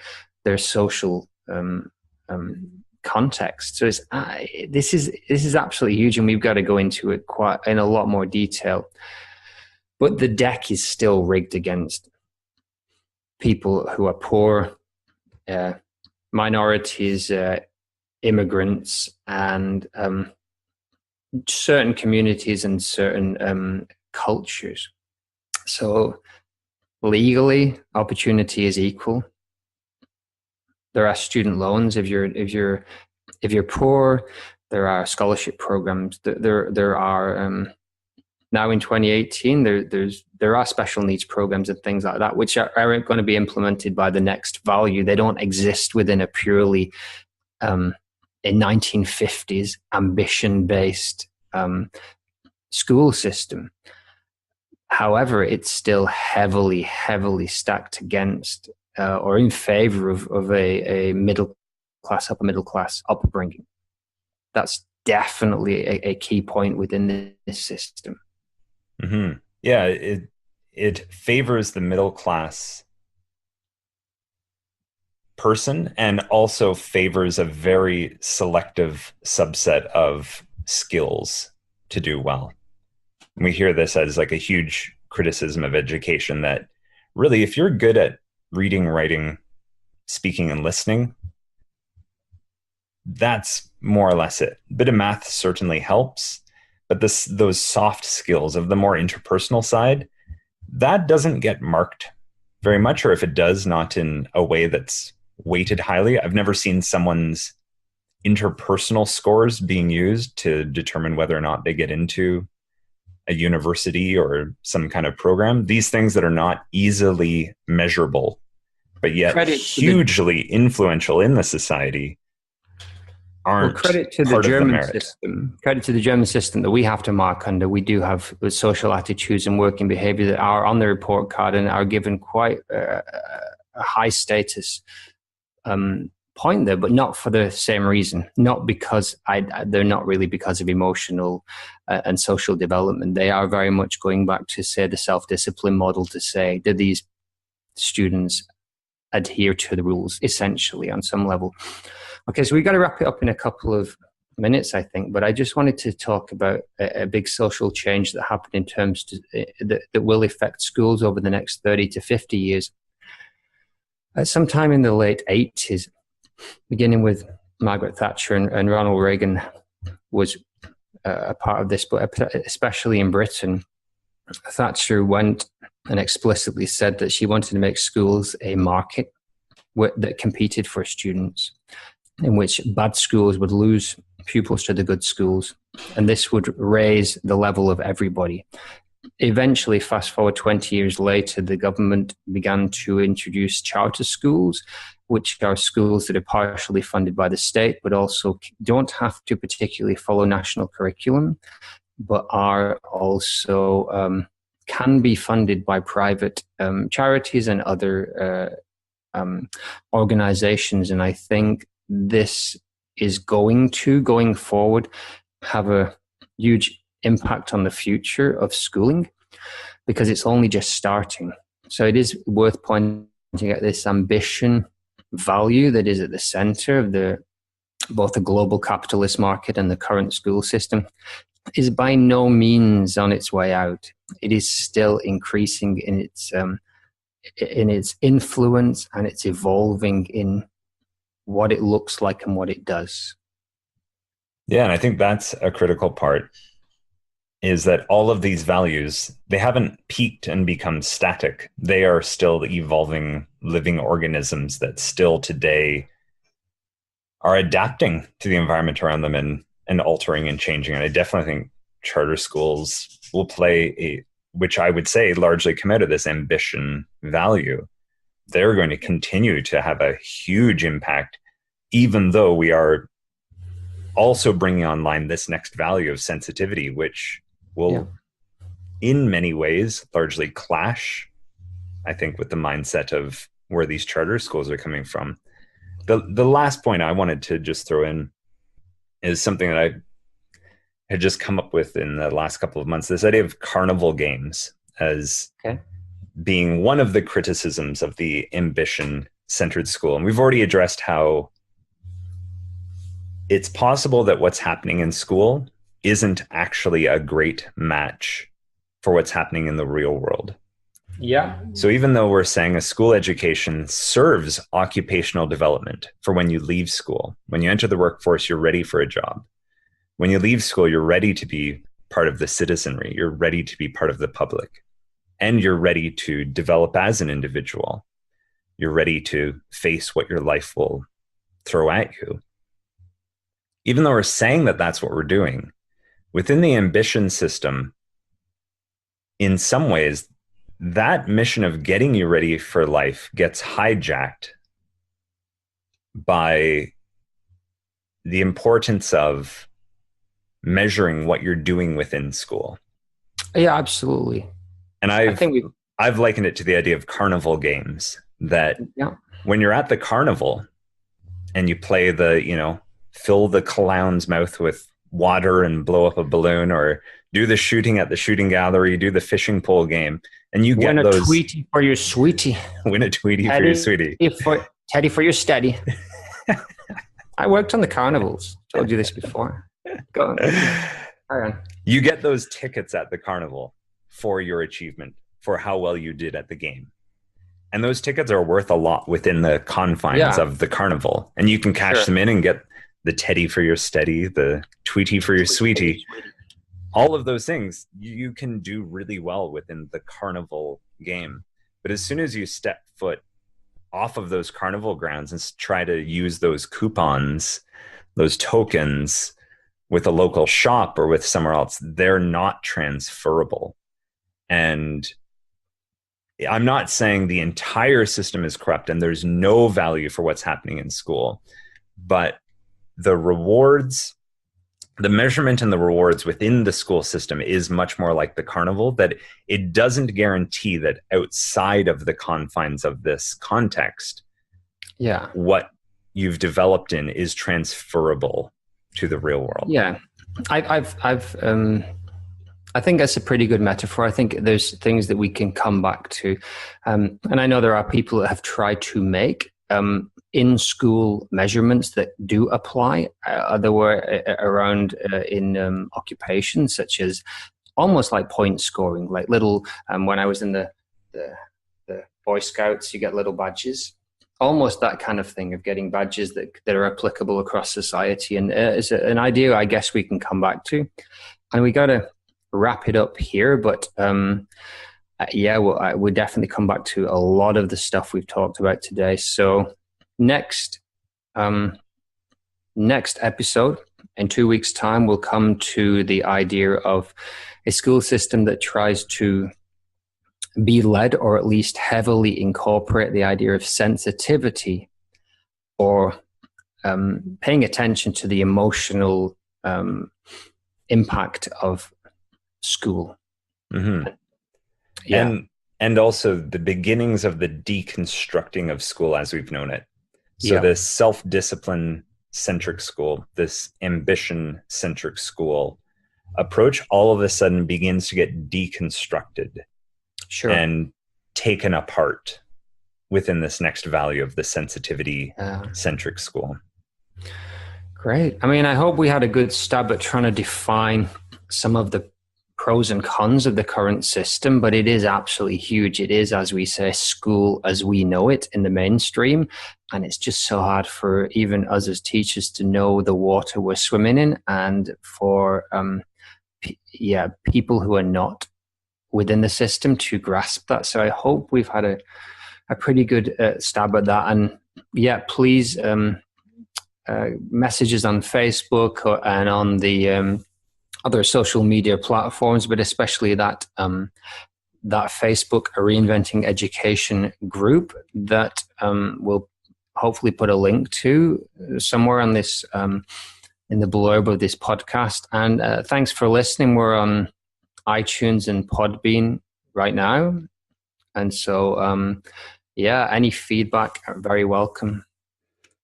social context. So this is absolutely huge, and we've got to go into it quite in a lot more detail. But the deck is still rigged against people who are poor, minorities, immigrants, and certain communities and certain cultures. So legally, opportunity is equal. There are student loans if you're poor. There are scholarship programs. There are now in 2018 there are special needs programs and things like that, which aren't going to be implemented by the next value. They don't exist within a purely a 1950s ambition-based school system. However, it's still heavily stacked against or in favor of a middle class, upper middle class upbringing. That's definitely a key point within this system. Mm-hmm. Yeah, it favors the middle class person and also favors a very selective subset of skills to do well. We hear this as like a huge criticism of education, that really, if you're good at reading, writing, speaking, and listening, that's more or less it. A bit of math certainly helps, but those soft skills of the more interpersonal side, that doesn't get marked very much, or if it does, not in a way that's weighted highly. I've never seen someone's interpersonal scores being used to determine whether or not they get into a university or some kind of program. These things that are not easily measurable, but yet hugely influential in the society, aren't credit to the German system. Credit to the German system that we have to mark under. We do have the social attitudes and working behavior that are on the report card and are given quite a high status point there, but not for the same reason. Not because they're not really because of emotional and social development. They are very much going back to, say, the self-discipline model, to say, do these students adhere to the rules, essentially, on some level. Okay, so we've got to wrap it up in a couple of minutes, I think, but I just wanted to talk about a big social change that happened in terms that will affect schools over the next 30 to 50 years. Sometime in the late 80s, beginning with Margaret Thatcher and Ronald Reagan was a part of this, but especially in Britain, Thatcher went and explicitly said that she wanted to make schools a market that competed for students, in which bad schools would lose pupils to the good schools, and this would raise the level of everybody. Eventually, fast forward 20 years later, the government began to introduce charter schools, which are schools that are partially funded by the state, but also don't have to particularly follow national curriculum, but are also can be funded by private charities and other organizations. And I think this is going forward, have a huge impact on the future of schooling, because it's only just starting. So it is worth pointing at this ambition value that is at the center of both the global capitalist market and the current school system is by no means on its way out. It is still increasing in its influence, and it's evolving in what it looks like and what it does. Yeah, and I think that's a critical part, is that all of these values, they haven't peaked and become static. They are still evolving living organisms that still today are adapting to the environment around them and altering and changing. And I definitely think charter schools will play which I would say largely come out of this ambition value. They're going to continue to have a huge impact, even though we are also bringing online this next value of sensitivity, which will, in many ways, largely clash, I think, with the mindset of where these charter schools are coming from. The last point I wanted to just throw in is something that I had just come up with in the last couple of months, this idea of carnival games as being one of the criticisms of the ambition-centered school. And we've already addressed how it's possible that what's happening in school isn't actually a great match for what's happening in the real world. Yeah. So even though we're saying a school education serves occupational development for when you leave school, when you enter the workforce, you're ready for a job. When you leave school, you're ready to be part of the citizenry. You're ready to be part of the public. And you're ready to develop as an individual. You're ready to face what your life will throw at you. Even though we're saying that that's what we're doing, within the ambition system, in some ways, that mission of getting you ready for life gets hijacked by the importance of measuring what you're doing within school. Yeah, absolutely. And I've likened it to the idea of carnival games, that when you're at the carnival and you play fill the clown's mouth with water and blow up a balloon, or do the shooting at the shooting gallery, do the fishing pole game, and you get those. Win a Tweety for your sweetie. Win a Tweety for your sweetie. Teddy for your steady. I worked on the carnivals. Told you this before. Go on. Carry on. You get those tickets at the carnival for your achievement, for how well you did at the game. And those tickets are worth a lot within the confines of the carnival. And you can cash them in and get the Teddy for your steady, the Tweety for your sweetie. All of those things you can do really well within the carnival game. But as soon as you step foot off of those carnival grounds and try to use those coupons, those tokens with a local shop or with somewhere else, they're not transferable. And I'm not saying the entire system is corrupt and there's no value for what's happening in school, but the rewards, the measurement and the rewards within the school system is much more like the carnival, that it doesn't guarantee that outside of the confines of this context, what you've developed in is transferable to the real world. Yeah. I think that's a pretty good metaphor. I think there's things that we can come back to. And I know there are people that have tried to make in-school measurements that do apply. There were around in occupations such as almost like point scoring, like little, when I was in the Boy Scouts, you get little badges. Almost that kind of thing of getting badges that are applicable across society. And it's an idea I guess we can come back to. And we got to wrap it up here, but we'll definitely come back to a lot of the stuff we've talked about today. So next episode in 2 weeks' time, we'll come to the idea of a school system that tries to be led, or at least heavily incorporate, the idea of sensitivity, or paying attention to the emotional impact of school. Mm-hmm. Yeah. And also the beginnings of the deconstructing of school as we've known it. So this self-discipline centric school, this ambition centric school approach all of a sudden begins to get deconstructed and taken apart within this next value of the sensitivity centric school. Great. I mean, I hope we had a good stab at trying to define some of the pros and cons of the current system, but it is absolutely huge. It is, as we say, school as we know it in the mainstream. And it's just so hard for even us as teachers to know the water we're swimming in, and for people who are not within the system to grasp that. So I hope we've had a pretty good stab at that. And please messages on Facebook and on the other social media platforms, but especially that Facebook Reinventing Education group that we'll hopefully put a link to somewhere on this in the blurb of this podcast. And thanks for listening. We're on iTunes and Podbean right now, and so any feedback are very welcome.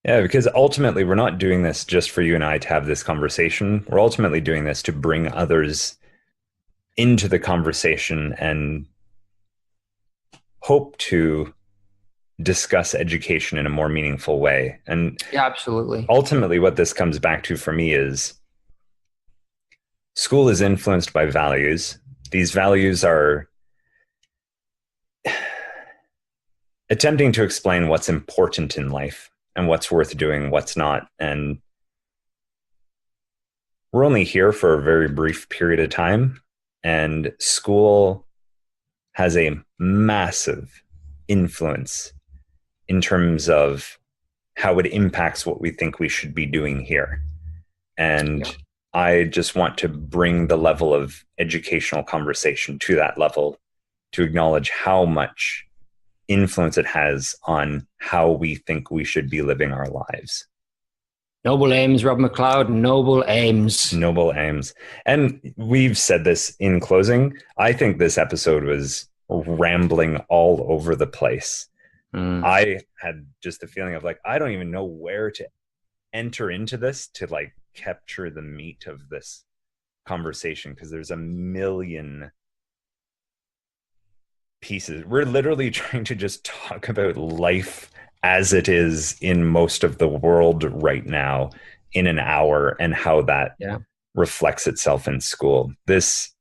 Yeah, because ultimately we're not doing this just for you and I to have this conversation. We're ultimately doing this to bring others into the conversation and hope to discuss education in a more meaningful way. And Yeah, absolutely. ultimately what this comes back to for me is school is influenced by values. These values are attempting to explain what's important in life and what's worth doing, what's not. And we're only here for a very brief period of time, and school has a massive influence in terms of how it impacts what we think we should be doing here. And yeah. I just want to bring the level of educational conversation to that level, to acknowledge how much influence it has on how we think we should be living our lives. Noble aims, Rob McLeod, noble aims. Noble aims. And we've said this in closing. I think this episode was rambling all over the place. I had just the feeling of like, I don't even know where to enter into this to like capture the meat of this conversation, because there's a million pieces. We're literally trying to just talk about life as it is in most of the world right now in an hour, and how that reflects itself in school. This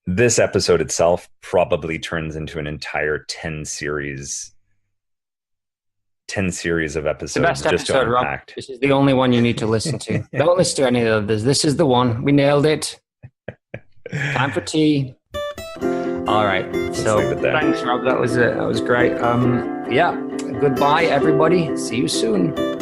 episode itself probably turns into an entire 10 series of episodes. The best episode, Rob. This is the only one you need to listen to. Don't listen to any of the others. This is the one. We nailed it. Time for tea. All right. So thanks, Rob. That was great. Goodbye, everybody. See you soon.